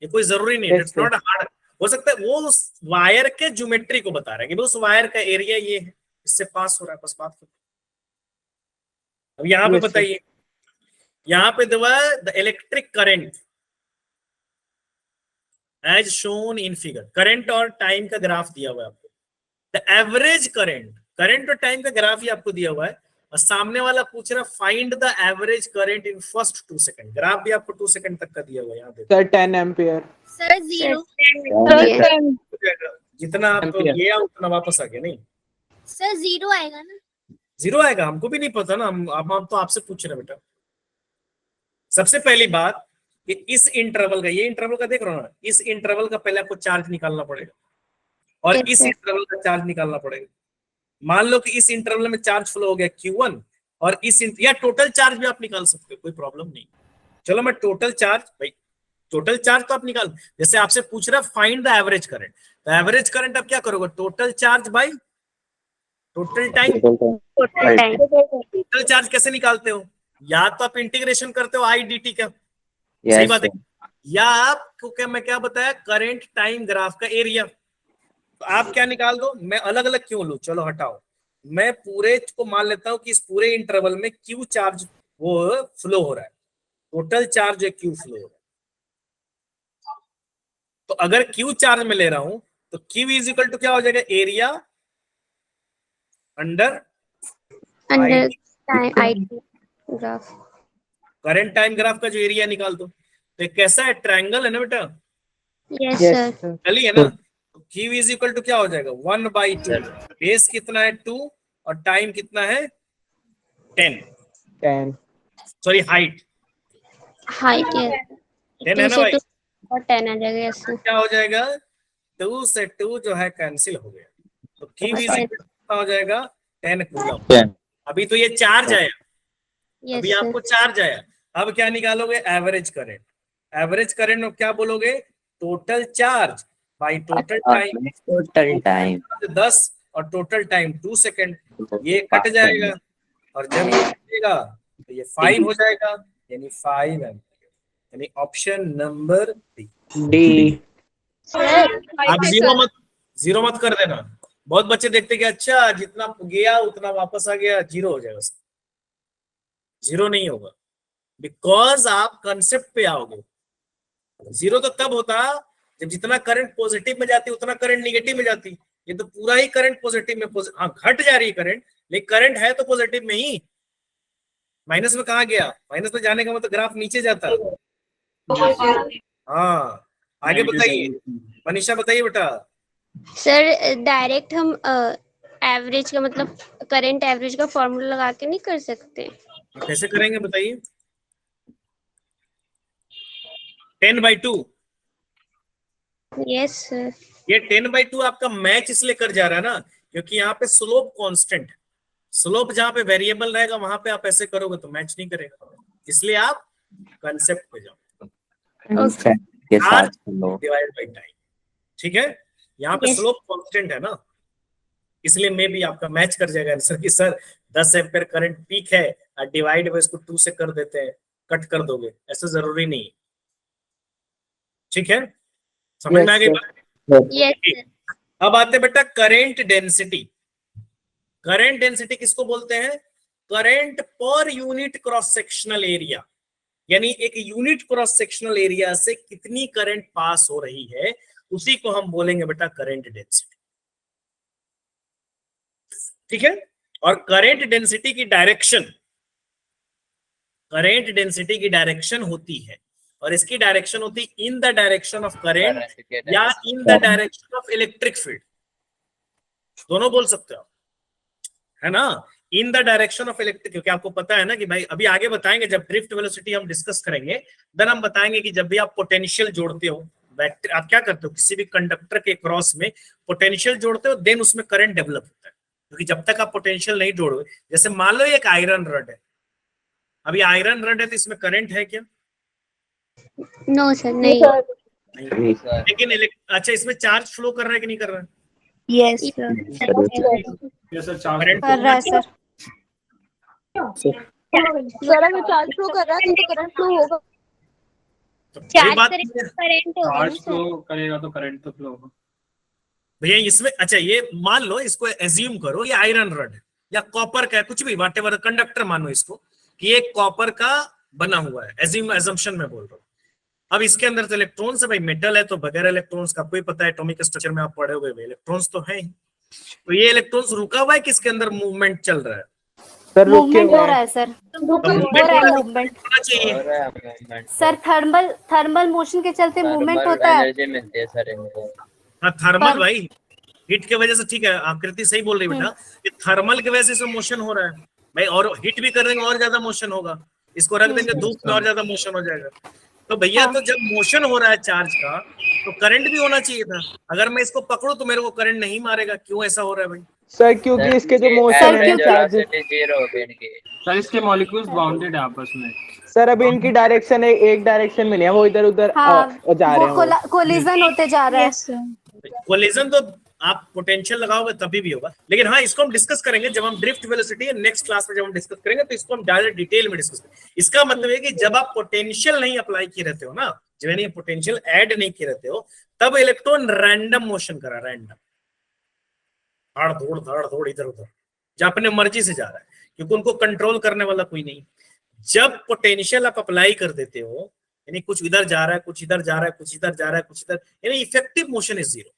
ये कोई जरूरी नहीं है, Yes, इट्स नॉट हार्ड, हो सकता है वो उस वायर के ज्योमेट्री को बता रहा है कि उस वायर का एरिया ये है, इससे पास हो रहा है, बस बात खत्म। अब यहाँ पे Yes, sir. बताइए, यहाँ पे दवा the electric current as shown in figure, current और टाइम का ग्राफ दिया हुआ है आपको, द एवरेज करंट, करंट और टाइम का ग्राफ ही आपको दिया हुआ है, और सामने वाला पूछ रहा find the average current in first 2 second, graph भी आपको 2 सेकंड तक का दिया हुआ है, यहाँ देखो सर 10 एम्पियर। Sir, 0. जितना आप ये उतना वापस आ गया, नहीं Sir, 0 आएगा ना? 0 आएगा, हमको भी नहीं पता ना, हम तो आपसे पूछ रहे हैं बेटा। सबसे पहली बात कि इस इंटरवल का, ये इंटरवल का देख रहे हो ना, इस इंटरवल का पहले आपको चार्ज निकालना पड़ेगा और Yes, इस sir. इंटरवल का चार्ज निकालना पड़ेगा। मान लो कि इस इंटरवल में चार्ज फ्लो हो गया Q1 और या टोटल चार्ज भी आप निकाल सकते हो, कोई प्रॉब्लम नहीं। चलो मैं टोटल चार्ज, भाई टोटल चार्ज तो आप निकाल, जैसे आपसे पूछ रहा फाइंड द एवरेज करंट, तो एवरेज करंट आप क्या करोगे, total charge by total time. Total time. Total charge कैसे निकालते हो, या तो आप इंटीग्रेशन करते हो I dt का, सही बात है। या आपको क्या मैं क्या बताया, करंट टाइम ग्राफ का एरिया। तो आप क्या निकाल दो, मैं अलग अलग क्यों लूं, चलो हटाओ, मैं पूरे को मान लेता हूं कि इस पूरे इंटरवल में क्यू चार्ज वो फ्लो हो रहा है, टोटल चार्ज है क्यू फ्लो हो रहा है। तो अगर क्यू चार्ज में ले रहा हूं तो क्यू इज इक्वल टू क्या हो जाएगा, area under under time IT graph. Current time graph का जो एरिया निकाल दो। तो ये कैसा है, ट्रायंगल है ना बेटा, यस यस सर। सर। चलिए है ना। तो क्यू इज इक्वल टू क्या हो जाएगा, 1/2। बेस कितना है 2 और टाइम कितना है 10, 10 सॉरी हाइट हाइट 10 है ना भाई। और 10 आ जाएगा। Yes sir. क्या हो जाएगा, 2 से 2 जो है कैंसिल हो गया, तो क्यू इज इक्वल टू क्या हो जाएगा 10 कूलम। 10 अभी तो ये चार्ज आया, यस अभी आपको चार्ज आया। अब क्या निकालोगे, एवरेज करंट। एवरेज करंट में क्या बोलोगे, total charge by total time. Total time 10 और टोटल टाइम 2 सेकेंड, ये कट जाएगा और जब ये कटेगा तो ये 5 हो जाएगा, यानी 5 एम्पीयर, यानी ऑप्शन नंबर डी। डी। आप जीरो मत कर देना। बहुत बच्चे देखते कि अच्छा जितना गया उतना वापस आ गया, जीरो हो जाएगा। जीरो नहीं होगा, बिकॉज आप कंसेप्ट पे आओगे। जीरो तो तब होता जब जितना करंट पॉजिटिव में जाती उतना करंट निगेटिव में जाती। ये तो पूरा ही करंट पॉजिटिव में, हाँ घट जा रही है करंट, लेकिन करंट है तो पॉजिटिव में ही, माइनस में कहा गया, माइनस में जाने का मतलब ग्राफ नीचे जाता। हाँ आगे बताइए, मनीषा बताइए बेटा। सर डायरेक्ट हम एवरेज का मतलब करंट एवरेज का फॉर्मूला लगा के नहीं कर सकते? कैसे करेंगे बताइए। 10/2। Yes sir. ये 10/2 आपका मैच इसलिए कर जा रहा है ना, क्योंकि यहाँ पे स्लोप कांस्टेंट, स्लोप जहां पे वेरिएबल रहेगा वहां पे आप ऐसे करोगे तो मैच नहीं करेगा, इसलिए आप कंसेप्ट पे जाओ, डिवाइड बाय टाइम। ठीक है, यहाँ पे Yes. स्लोप कांस्टेंट है ना, इसलिए मे भी आपका मैच कर जाएगा आंसर कि सर 10 एम्पीयर करंट पीक है और डिवाइड इसको 2 से कर देते हैं, कट कर दोगे, ऐसा जरूरी नहीं है। ठीक है, समझ में आ गई बात? Yes sir. अब आते बेटा करेंट डेंसिटी। करंट डेंसिटी किसको बोलते हैं, current per unit cross sectional area, यानी एक यूनिट क्रॉस सेक्शनल एरिया से कितनी करंट पास हो रही है, उसी को हम बोलेंगे बेटा करंट डेंसिटी। ठीक है, और करंट डेंसिटी की डायरेक्शन, करंट डेंसिटी की डायरेक्शन होती है, और इसकी डायरेक्शन होती है in the direction of current या in the direction of electric field, दोनों बोल सकते हो, है ना, in the direction of electric. क्योंकि आपको पता है ना कि भाई अभी आगे बताएंगे, जब ड्रिफ्ट वेलोसिटी हम डिस्कस करेंगे देन हम बताएंगे कि जब भी आप पोटेंशियल जोड़ते हो, वेक्टर आप क्या करते हो, किसी भी कंडक्टर के क्रॉस में पोटेंशियल जोड़ते हो, देन उसमें करंट डेवलप होता है। क्योंकि जब तक आप पोटेंशियल नहीं जोड़ोगे, जैसे मान लो एक आयरन रड है, अभी आयरन रड है तो इसमें करंट है क्या? नो सर नहीं। लेकिन अच्छा इसमें चार्ज फ्लो कर रहा है कि नहीं कर रहा है? यस सर करंट कर रहा है सर। सर अगर चार्ज फ्लो कर रहा है तो करंट फ्लो होगा। तो ये चार्ज बात करेगा करंट होगा ना चार्ज सर। फ्लो करेगा तो करंट तो फ्लो होगा। भैया इसमें अच्छा ये मान लो, इसको एज्यूम करो ये आयरन रड है या कॉपर का है, कुछ भी व्हाटएवर कंडक्टर मानो इसको कि ये कॉपर का बना हुआ है, एजम्पशन में बोल रहा हूँ। अब इसके अंदर तो इलेक्ट्रॉन्स है भाई, मेटल है तो बगैर इलेक्ट्रॉन्स का, कोई पता है एटॉमिक स्ट्रक्चर में आप पढ़े हुए, इलेक्ट्रॉन्स तो है ही। तो ये इलेक्ट्रॉन्स रुका हुआ है, किसके अंदर मूवमेंट चल रहा है? सर रुके मूवमेंट हुए हो हैं। रहा है सर, तो हो रहा है मूवमेंट होना चाहिए। सर। थर्मल मोशन के चलते मूवमेंट होता है। एनर्जी मिलती है सर इनको। हाँ थर्मल पर- भाई, हीट की वजह से, ठीक है आकृति सही बोल रही है बेटा, ये थर्मल की वजह से मोशन हो रहा है भाई, और हीट भी कर देंगे और ज्यादा मोशन होगा, इसको रख देंगे धूप में और ज्यादा मोशन हो जाएगा। तो भैया तो जब मोशन हो रहा है चार्ज का तो करंट भी होना चाहिए था, अगर मैं इसको पकड़ूं तो मेरे को करंट नहीं मारेगा, क्यों ऐसा हो रहा है भाई? सर क्योंकि इसके जो मोशन है ना चार्ज, जीरो होगी इनकी। सर इसके मॉलिक्यूल्स बाउंडेड है आपस में। सर अभी इनकी डायरेक्शन है एक डायरेक्शन में नहीं है, वो इधर उधर हाँ जा रहे हैं वो। कोलिजन होते जा रहा है। कोलिजन तो आप पोटेंशियल लगाओगे तभी भी होगा। लेकिन हाँ, इसको हम डिस्कस करेंगे जब हम ड्रिफ्ट वेलोसिटी नेक्स्ट क्लास में जब हम डिस्कस करेंगे, तो इसको हम डायरेक्ट डिटेल में डिस्कस करेंगे। इसका मतलब है कि जब आप पोटेंशियल नहीं अप्लाई किए रहते हो ना, जब यानी पोटेंशियल ऐड नहीं किए रहते हो, तब इलेक्ट्रॉन रैंडम मोशन करा, रैंडम धाड़ धोड़ इधर उधर, जो अपने मर्जी से जा रहा है, क्योंकि उनको कंट्रोल करने वाला कोई नहीं। जब पोटेंशियल आप अप्लाई कर देते हो, यानी कुछ इधर जा रहा है, कुछ इधर जा रहा है, कुछ इधर जा रहा है, कुछ इधर, यानी effective motion is zero.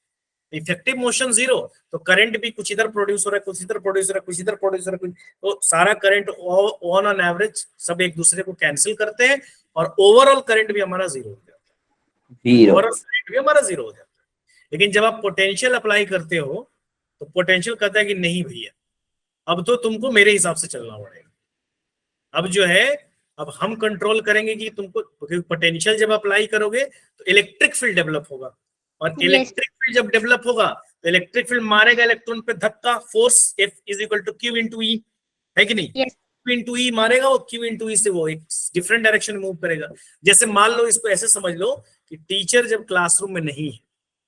Effective motion zero, तो करंट भी कुछ इधर प्रोड्यूस हो रहा है, कुछ इधर प्रोड्यूस हो रहा है, कुछ इधर प्रोड्यूस हो रहा है, तो सारा करंट ऑन एवरेज सब एक दूसरे को कैंसिल करते हैं, और ओवरऑल करंट भी हमारा जीरो हो जाता है, ओवरऑल करंट भी हमारा जीरो हो जाता है। लेकिन जब आप पोटेंशियल अप्लाई करते हो, तो पोटेंशियल कहता है कि नहीं भैया, अब तो तुमको मेरे हिसाब से चलना पड़ेगा। अब जो है, अब हम कंट्रोल करेंगे कि तुमको, क्योंकि पोटेंशियल जब अप्लाई करोगे तो इलेक्ट्रिक फील्ड डेवलप होगा, और इलेक्ट्रिक फील्ड जब डेवलप होगा तो इलेक्ट्रिक फील्ड मारेगा इलेक्ट्रॉन पे धक्का, force F is equal to Q into E, है कि नहीं? Q इंटू ई मारेगा, और Q इंटू ई से वो एक डिफरेंट डायरेक्शन में मूव करेगा। जैसे मान लो, इसको ऐसे समझ लो कि टीचर जब क्लासरूम में नहीं है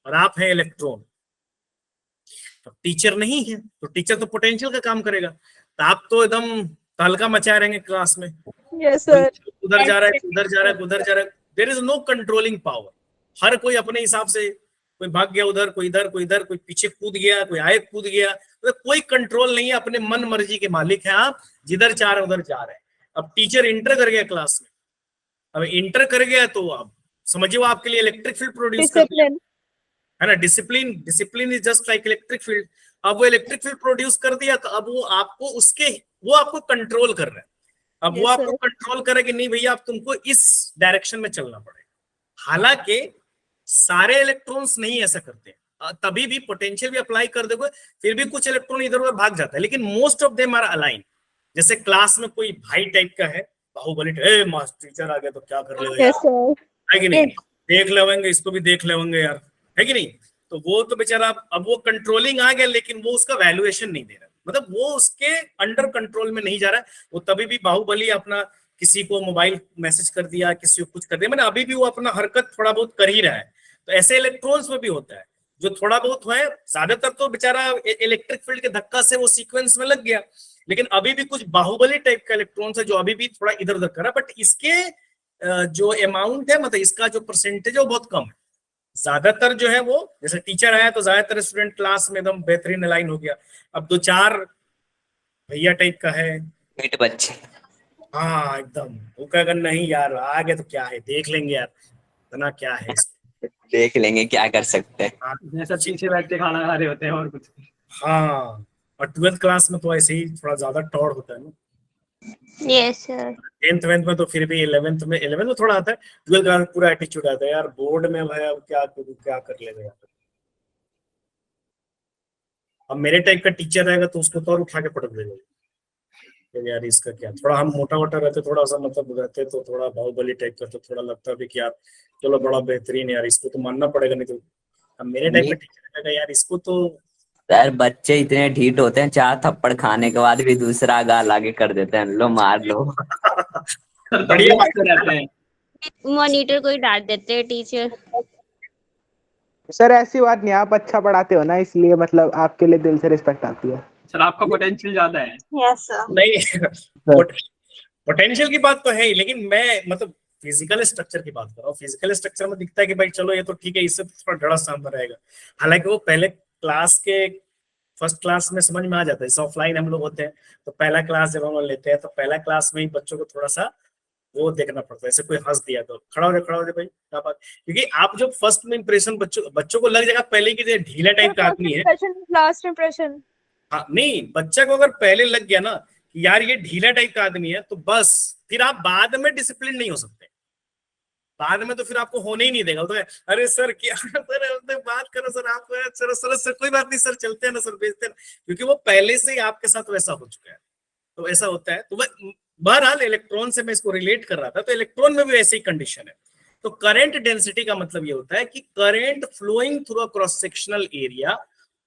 और आप हैं इलेक्ट्रॉन, तो टीचर नहीं है, तो टीचर तो पोटेंशियल का काम करेगा, तो आप तो एकदम तहलका मचा रहेंगे क्लास में। Yes, sir. उधर जा रहा है, उधर जा रहा है, उधर जा रहा है, there is no controlling power. हर कोई अपने हिसाब से, कोई भाग गया उधर, कोई इधर, कोई इधर, कोई पीछे कूद गया, कोई आगे कूद गया, तो कोई कंट्रोल नहीं है, अपने मन मर्जी के मालिक हैं आप, जिधर चाह रहे उधर जा रहे हैं। अब टीचर इंटर कर गया क्लास में, अब इंटर कर गया तो अब समझिए वो आपके लिए इलेक्ट्रिक फील्ड प्रोड्यूस कर दिया, है ना? Discipline is just like electric field. अब वो इलेक्ट्रिक फील्ड प्रोड्यूस कर दिया, तो अब वो आपको कंट्रोल कर रहा है। अब वो आपको कंट्रोल करे कि नहीं भैया, अब तुमको इस डायरेक्शन में चलना पड़ेगा। हालांकि सारे इलेक्ट्रॉन्स नहीं ऐसा करते, तभी भी पोटेंशियल भी अप्लाई कर दोगे, फिर भी कुछ इलेक्ट्रॉन इधर उधर भाग जाता है, लेकिन most of them are align. जैसे क्लास में कोई भाई टाइप का है, बाहुबली, मास्टर टीचर आ गया तो क्या कर लेगा, Yes, sir. है कि नहीं? देख लेंगे, इसको भी देख लेंगे यार, है कि नहीं? तो वो तो बेचारा, अब वो कंट्रोलिंग आ गया, लेकिन वो उसका वैल्यूएशन नहीं दे रहा, मतलब वो उसके अंडर कंट्रोल में नहीं जा रहा है। वो तभी भी बाहुबली अपना किसी को मोबाइल मैसेज कर दिया, किसी को कुछ कर दिया, मतलब अभी भी वो अपना हरकत थोड़ा बहुत कर ही रहा है। तो ऐसे इलेक्ट्रॉन्स में भी होता है, जो थोड़ा बहुत है, ज्यादातर तो बेचारा इलेक्ट्रिक फील्ड के धक्का से वो सीक्वेंस में लग गया, लेकिन अभी भी कुछ बाहुबली टाइप का इलेक्ट्रॉन्स है जो अभी भी थोड़ा इधर उधर कर रहा है, बट इसके जो अमाउंट है, मतलब इसका जो परसेंटेज है वो बहुत कम है। ज्यादातर जो है वो, जैसे टीचर आया तो ज्यादातर स्टूडेंट क्लास में एकदम बेहतरीन अलाइन हो गया। अब दो चार भैया टाइप का है, बच्चे, हाँ एकदम, वो कहेगा नहीं यार आ गए तो क्या है, देख लेंगे यार, इतना क्या है, देख लेंगे क्या कर सकते हैं। हाँ, जैसा पीछे बैठ के खाना खा रहे होते हैं और कुछ। हाँ, और 12th क्लास में तो ऐसे ही थोड़ा ज्यादा टॉड होता है ना। Yes sir. 10th में तो फिर भी 11th में थोड़ा आता है, 12th क्लास में पूरा एटीट्यूड आता है यार, बोर्ड में भाई अब क्या कर लेगा यार। अब मेरे टाइप का टीचर रहेगा तो उसको तो और उठा के पटक देगा यार, इसका क्या। थोड़ा हम मोटा मोटा रहते, थोड़ा सा मतलब रहते तो थोड़ा बाहुबली टाइप का, तो थोड़ा लगता भी कि यार चलो बड़ा बेहतरीन है यार, इसको तो मानना पड़ेगा, नहीं तो। अब मेरे टाइप का टीचर रहेगा यार, इसको तो यार बच्चे इतने ढीठ होते हैं, 4 थप्पड़ खाने के बाद भी दूसरा गाल आगे कर देते हैं, लो मार लो। बढ़िया बात रहते हैं। मॉनिटर को ही डांट देते हैं टीचर। सर ऐसी बात नहीं, आप अच्छा पढ़ाते हो ना, इसलिए मतलब आपके लिए दिल से रिस्पेक्ट आती है। सर आपका पोटेंशियल ज्यादा है। Yes, sir. नहीं, पोटेंशियल की बात तो है ही, लेकिन मैं मतलब फिजिकल स्ट्रक्चर की बात कर रहा हूँ। फिजिकल स्ट्रक्चर में दिखता है कि भाई चलो ये तो ठीक है, इससे थोड़ा डरा सामने रहेगा। हालांकि वो पहले क्लास के फर्स्ट क्लास में समझ में आ जाता है। जैसे ऑफलाइन हम लोग होते हैं तो पहला क्लास जब हम लोग लेते हैं तो पहला क्लास में ही बच्चों को थोड़ा सा वो देखना पड़ता है। जैसे कोई हंस दिया तो खड़ा हो जाए भाई क्या बात, क्योंकि आप जो फर्स्ट में इंप्रेशन बच्चों को लग जाएगा पहले की ढीला टाइप का आदमी है। Last impression. हाँ नहीं, बच्चा को अगर पहले लग गया ना कि यार ये ढीला टाइप का आदमी है, तो बस फिर आप बाद में डिसिप्लिन नहीं हो सकते। बाद में तो फिर आपको होने ही नहीं देगा। तो अरे सर क्या सर बात करो सर, आप सर कोई बात नहीं सर, चलते हैं ना सर, भेजते हैं ना, क्योंकि वो पहले से ही आपके साथ वैसा हो चुका है। तो ऐसा होता है। तो बहरहाल इलेक्ट्रॉन से मैं इसको रिलेट कर रहा था, तो इलेक्ट्रॉन में भी ऐसी कंडीशन है। तो करंट डेंसिटी का मतलब ये होता है कि current flowing through a cross sectional area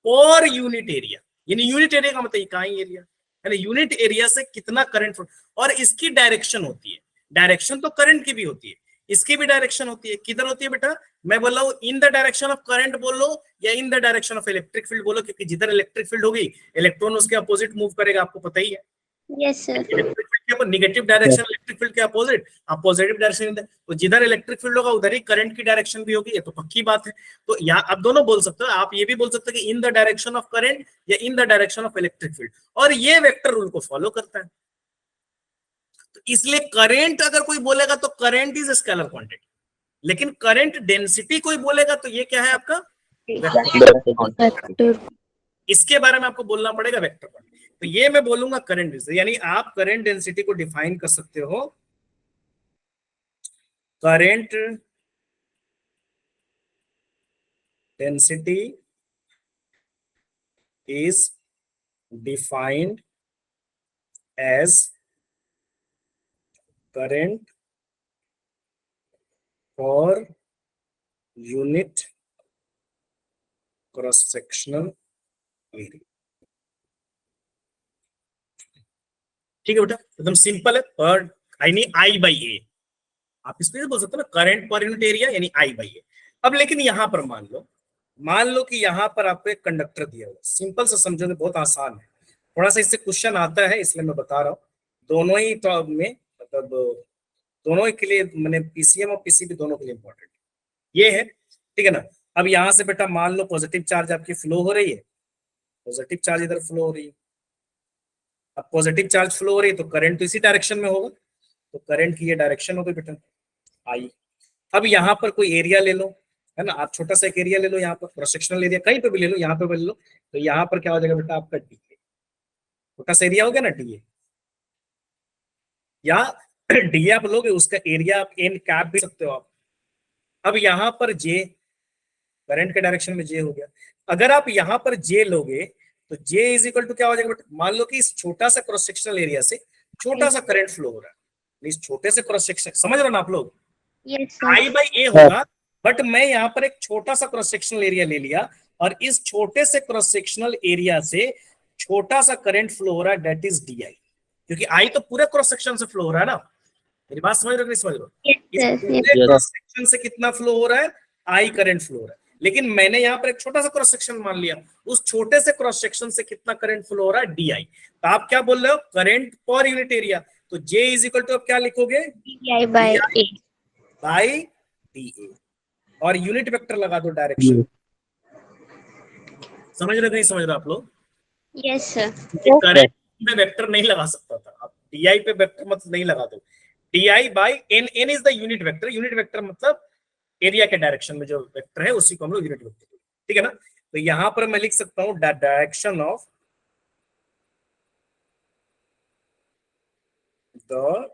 और यूनिट एरिया, यानी यूनिट एरिया का मतलब इकाई एरिया है ना, यूनिट एरिया से कितना करंट, और इसकी डायरेक्शन होती है। डायरेक्शन तो करंट की भी होती है, इसकी भी डायरेक्शन होती है। किधर होती है बेटा? मैं बोल रहा हूँ इन द डायरेक्शन ऑफ करंट बोलो या in the direction of electric field बोलो, क्योंकि जिधर इलेक्ट्रिक फील्ड होगी इलेक्ट्रॉन उसके अपोजिट मूव करेगा, आपको पता ही है। Yes sir. इलेक्ट्रिक फील्ड के निगेटिव डायरेक्शन इलेक्ट्रिक फील्ड के अपोजिट, आप पॉजिटिव डायरेक्शन, तो जिधर इलेक्ट्रिक फील्ड होगा उधर ही करंट की डायरेक्शन भी होगी, ये तो पक्की बात है। तो यहाँ आप दोनों बोल सकते हो, आप ये भी बोल सकते हो कि in the direction of current या in the direction of electric field, और ये वेक्टर रूल को फॉलो करता है। तो इसलिए करंट अगर कोई बोलेगा तो करंट इज स्केलर क्वांटिटी, लेकिन करंट डेंसिटी कोई बोलेगा तो ये क्या है आपका वेक्टर। इसके बारे में आपको बोलना पड़ेगा वेक्टर क्वांटिटी। तो ये मैं बोलूंगा करंट डेंसिटी, यानी आप करंट डेंसिटी को डिफाइन कर सकते हो, current density is defined as current for unit cross sectional area। ठीक है बेटा, एकदम सिंपल है। पर यानी आई बाई ए, आप इसको बोल सकते हो ना करंट पर यूनिट एरिया यानी आई बाई ए। अब लेकिन यहां पर मान लो कि यहां पर आपको एक कंडक्टर दिया हुआ, सिंपल से समझोगे, बहुत आसान है। थोड़ा सा इससे क्वेश्चन आता है इसलिए मैं बता रहा हूँ। दोनों ही तो में मतलब दोनों के लिए, मैंने पीसीएम और पीसीबी दोनों के लिए इंपॉर्टेंट ये है, ठीक है ना। अब यहां से बेटा मान लो पॉजिटिव चार्ज आपकी फ्लो हो रही है, पॉजिटिव चार्ज इधर फ्लो हो रही है। अब पॉजिटिव चार्ज फ्लो हो रही है तो करंट तो इसी डायरेक्शन में होगा, तो करंट की ये डायरेक्शन होगी बेटा आई। अब यहाँ पर कोई एरिया ले लो, है ना, आप छोटा सा एक एरिया ले लो, यहाँ पर क्रॉस सेक्शनल एरिया कहीं पे भी ले लो, यहाँ पे भी ले लो, तो यहाँ पर क्या हो जाएगा बेटा आपका डी, छोटा सा एरिया हो गया ना डी, या डी आप लोगे उसका एरिया आप एन कैप भी सकते हो आप। अब यहाँ पर जे करंट के डायरेक्शन में जे हो गया। अगर आप यहाँ पर जे लोगे तो जे इज इक्वल टू क्या हो जाएगा बेटा? मान लो कि इस छोटा सा क्रॉस सेक्शनल एरिया से छोटा सा करंट फ्लो हो रहा है, इस छोटे से क्रॉस सेक्शन, समझ रहे हो ना आप लोग? आई बाई ए होगा, बट मैं यहाँ पर एक छोटा सा क्रॉस सेक्शनल एरिया ले लिया और इस छोटे से क्रॉस सेक्शनल एरिया से छोटा सा करंट फ्लो हो रहा है, दैट इज डी आई, क्योंकि आई तो पूरे क्रॉस सेक्शन से फ्लो हो रहा है ना। मेरी बात समझ रहे हो कि नहीं समझ रहे हो? इस पूरे क्रॉस सेक्शन से कितना फ्लो हो रहा है? आई करंट फ्लो हो रहा है। लेकिन मैंने यहाँ पर एक छोटा सा क्रॉस सेक्शन मान लिया, उस छोटे से क्रॉस सेक्शन से कितना करंट फ्लो हो रहा है? D I. तो आप क्या बोल रहे हो? Current per unit area. तो जे इज इक्वल टू आप क्या लिखोगे? डी बाई डी ए, और यूनिट वेक्टर लगा दो डायरेक्शन। समझ रहे हो नहीं समझ रहे आप लोग? Yes sir. करंट में वेक्टर नहीं लगा सकता था, आप डी आई पे वेक्टर मतलब नहीं लगा दो। D I by n, n is the unit vector. Unit vector मतलब एरिया के डायरेक्शन में जो वेक्टर है उसी को हम लोग यूनिट वेक्टर, ठीक है ना। तो यहां पर मैं लिख सकता हूं direction of the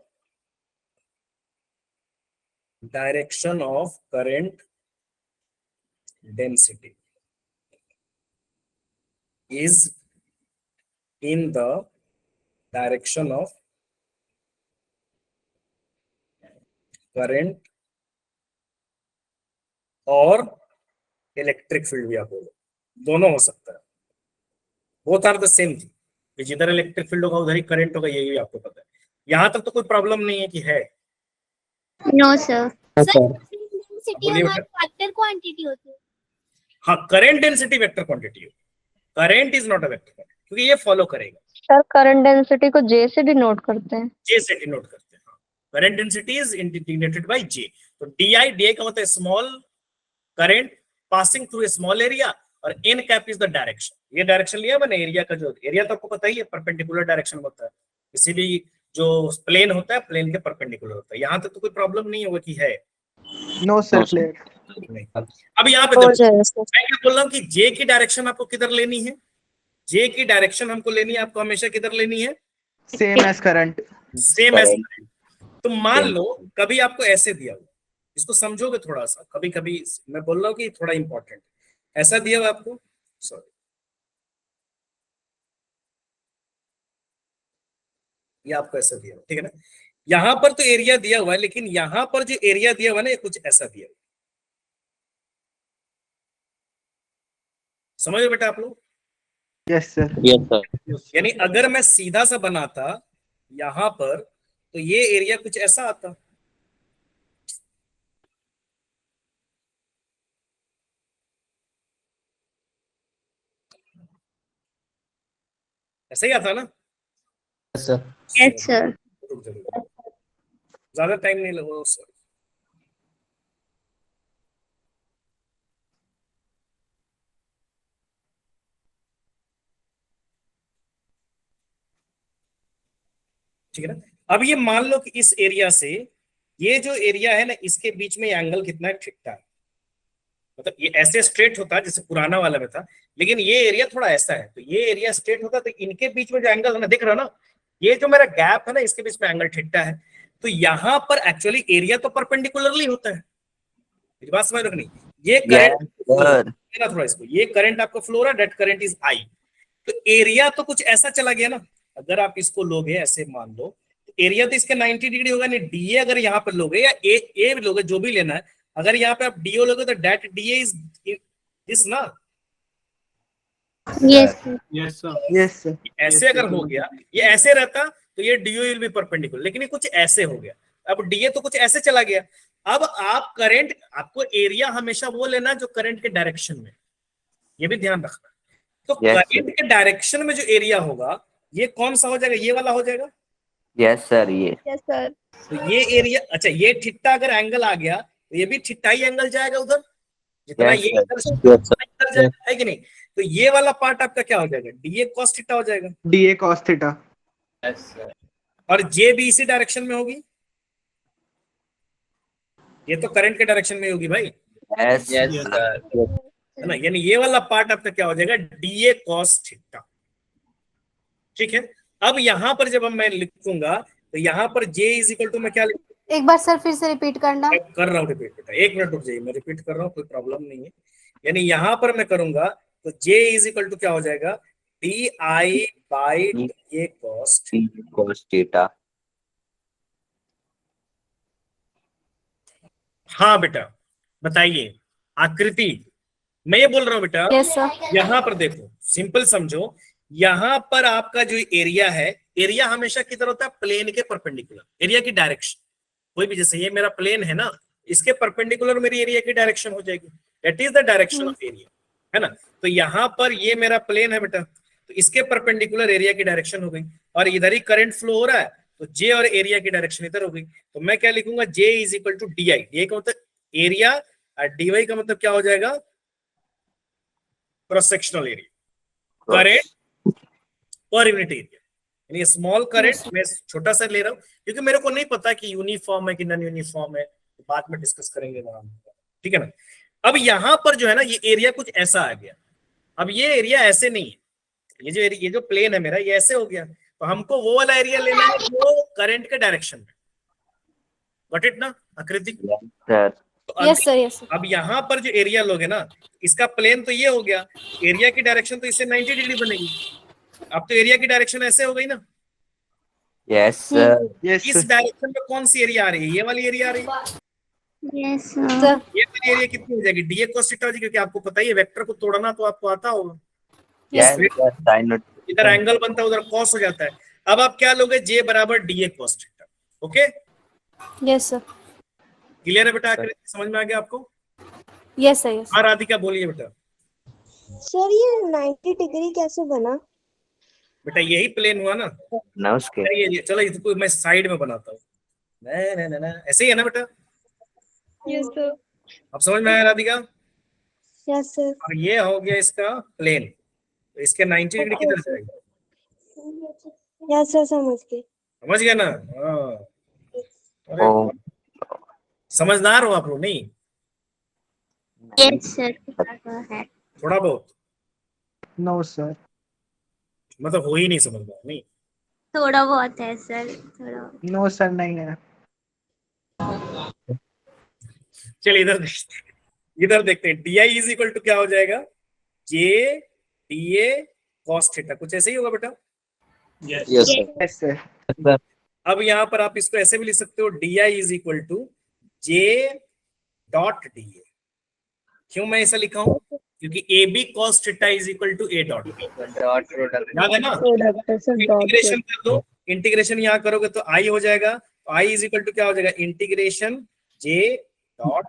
direction of current density is in the direction of current और इलेक्ट्रिक फील्ड भी आप बोलो, दोनों हो सकता है। Both are the same thing, कि जिधर इलेक्ट्रिक फील्ड होगा उधर ही करंट होगा, यही भी आपको पता है। यहां तक तो कोई प्रॉब्लम नहीं है कि है? No sir. बोलिए बेटा। वेक्टर क्वांटिटी होती है। हाँ, करंट डेंसिटी वेक्टर क्वांटिटी है, current is not a vector quantity, क्योंकि ये फॉलो करेगा। सर करंट डेंसिटी को जे से डिनोट करते हैं। जे से डिनोट करते हैं। Current density is denoted by J. तो डी आई का मतलब small current passing through a small area, और N cap is the direction. ये डायरेक्शन लिया मैंने एरिया का, जो एरिया तो आपको पता ही है परपेंडिकुलर डायरेक्शन होता है, किसी भी जो प्लेन होता है प्लेन के परपेंडिकुलर होता है। यहाँ तक तो कोई प्रॉब्लम नहीं होगा कि है? No sir clear. अब यहाँ पे देखो, मैं क्या बोल रहा हूँ कि जे की डायरेक्शन आपको किधर लेनी है? जे की डायरेक्शन हमको लेनी है, आपको हमेशा किधर लेनी है? Same as current. Same as current. तो मान लो कभी आपको ऐसे दिया हुआ, इसको समझोगे थोड़ा सा, कभी कभी मैं बोल रहा हूँ कि थोड़ा इंपॉर्टेंट, ऐसा दिया हुआ आपको, सॉरी ये आपको ऐसा दिया हुआ, ठीक है ना। यहां पर तो एरिया दिया हुआ है, लेकिन यहां पर जो एरिया दिया हुआ है ना, ये कुछ ऐसा दिया हुआ, समझ रहे बेटा आप लोग? Yes sir. Yes sir. यानी अगर मैं सीधा सा बनाता यहां पर, तो ये एरिया कुछ ऐसा आता, ऐसा ही आता ना? Yes sir. रुक जाओ, ज्यादा टाइम नहीं लगा सर। ठीक है ना? अब ये मान लो कि इस एरिया से ये जो एरिया है ना, इसके बीच में एंगल कितना है? थीटा है। मतलब ये ऐसे स्ट्रेट होता है जैसे पुराना वाला में था, लेकिन ये एरिया थोड़ा ऐसा है, तो ये एरिया स्ट्रेट होता है, तो इनके बीच में जो एंगल है ना, देख रहे हो ना, ये जो मेरा गैप है ना, इसके बीच में एंगल थीटा है। तो यहाँ पर एक्चुअली एरिया तो परपेंडिकुलरली होता है। मेरी बात समझ रखनी, ये करंट थोड़ा इसको, ये करंट आपका फ्लो रहा है, दैट करंट इज आई। तो एरिया तो कुछ ऐसा चला गया ना, अगर आप इसको लोगे ऐसे मान लो, एरिया तो इसके 90 डिग्री होगा नहीं। डीए अगर यहाँ पर लोगे या ए लोगे, जो भी लेना है, अगर यहाँ पे आप डीओ लोगे तो डेट डीए इज दिस ना। Yes yes sir. Yes sir. ऐसे अगर हो गया, ये ऐसे रहता तो ये डीओ विल बी परपेंडिकुलर, लेकिन ये कुछ ऐसे हो गया। अब डीए तो कुछ ऐसे चला गया। अब आप करंट, आपको एरिया हमेशा वो लेना जो करंट के डायरेक्शन में, ये भी ध्यान रखना। तो करंट के डायरेक्शन में जो एरिया होगा, ये कौन सा हो जाएगा? ये वाला हो जाएगा। Yes sir. ये यस सर। तो ये एरिया, अच्छा ये थीटा अगर एंगल आ गया तो ये भी थीटा ही एंगल जाएगा उधर, जितना Yes, ये sir. इधर जाएगा, है कि नहीं? तो ये वाला पार्ट आपका क्या हो जाएगा? डीए कॉस थीटा हो जाएगा। DA cos theta. Yes sir. और जे भी इसी डायरेक्शन में होगी, ये तो करंट के डायरेक्शन में होगी भाई, यस यस सर। है ना? यानी ये वाला पार्ट आपका क्या हो जाएगा? DA cos theta. ठीक है। अब यहां पर जब मैं लिखूंगा तो यहां पर जे इज इक्वल टू, मैं क्या लिखूंगा? एक बार सर फिर से रिपीट करना। मैं कर रहा हूँ रिपीट बेटा, 1 मिनट रुक जाइए, मैं रिपीट कर रहा हूँ, कोई प्रॉब्लम नहीं है। यानी यहां पर मैं करूंगा तो जे इज इक्वल टू क्या हो जाएगा? D I by D cos theta. हाँ बेटा बताइए आकृति, मैं ये बोल रहा हूँ बेटा, यस सर। यहाँ पर देखो, सिंपल समझो, यहाँ पर आपका जो एरिया है, एरिया हमेशा किधर होता है? प्लेन के परपेंडिकुलर, एरिया की डायरेक्शन कोई भी, जैसे ये मेरा प्लेन है ना, इसके परपेंडिकुलर मेरी एरिया की डायरेक्शन हो जाएगी, that is the direction of area, है ना? तो यहाँ पर ये मेरा प्लेन है बेटा, तो इसके परपेंडिकुलर एरिया की डायरेक्शन हो गई, और इधर ही करंट फ्लो हो रहा है, तो जे और एरिया की डायरेक्शन इधर हो गई। तो मैं क्या लिखूंगा? J is equal to D I. D का मतलब एरिया और डीवाई का मतलब क्या हो जाएगा? Cross sectional area, current per unit area. यानी स्मॉल करंट मैं छोटा सा ले रहा हूं, क्योंकि मेरे को नहीं पता कि यूनिफॉर्म है कि नॉन यूनिफॉर्म है, तो बाद में डिस्कस करेंगे वहां, ठीक है ना? अब यहां पर जो है ना, ये एरिया कुछ ऐसा आ गया। अब ये एरिया ऐसे नहीं है, ये जो प्लेन है मेरा, ये ऐसे हो गया, तो हमको वो वाला एरिया लेना है जो करंट के डायरेक्शन में। गॉट इट ना आकृति? सर। तो यस सर। Yes sir. अब यहाँ पर जो एरिया लोगे ना, इसका प्लेन तो ये हो गया, एरिया की डायरेक्शन तो इससे 90 डिग्री बनेगी। अब तो एरिया की डायरेक्शन ऐसे हो गई ना। Yes sir. यस इस डायरेक्शन में कौन सी एरिया आ रही है? ये वाली एरिया आ रही है। Yes sir. ये वाली एरिया कितनी हो जाएगी? डीए cos थीटा हो जाएगी, क्योंकि आपको पता ही है वेक्टर को तोड़ना तो आपको आता होगा। Yes sign. इधर एंगल बनता है, उधर कॉस हो जाता है। अब आप क्या लोगे? जे बराबर DA cos theta. Okay, yes sir. Clear है बेटा? आकृति समझ में आ गया आपको? Yes sir. यस हाँ राधिका बोलिए बेटा। सर ये 90 डिग्री कैसे बना? बेटा यही प्लेन हुआ ना, ना उसके। ये चलो इसको मैं साइड में बनाता हूँ। ना ऐसे ही है ना बेटा? Yes sir. अब समझ में आया राधिका? Yes sir. और ये हो गया इसका प्लेन, तो इसके 90 डिग्री किधर जाएगा? यस सर, समझ गए। समझ गया ना? हाँ, अरे ओ समझदार हो आप लोग, नहीं? यस सर है। थोड़ा बहुत नो सर। मतलब हो ही नहीं समझदार, नहीं? थोड़ा बहुत है सर, थोड़ा। नो सर नहीं है। चलिए इधर देखते हैं। D I is equal to क्या हो जाएगा? J D A cos theta, कुछ ऐसे ही होगा बेटा। Yes sir. Yes sir. अब यहाँ पर आप इसको ऐसे भी लिख सकते हो, D I is equal to J dot D A. क्यों मैं ऐसा लिखा हूं? क्योंकि A B cos theta is equal to A dot B. Dot product. याद है ना? इंटीग्रेशन कर दो, इंटीग्रेशन यहाँ करोगे तो आई हो जाएगा, तो आई इज इक्वल टू क्या हो जाएगा? Integration J dot.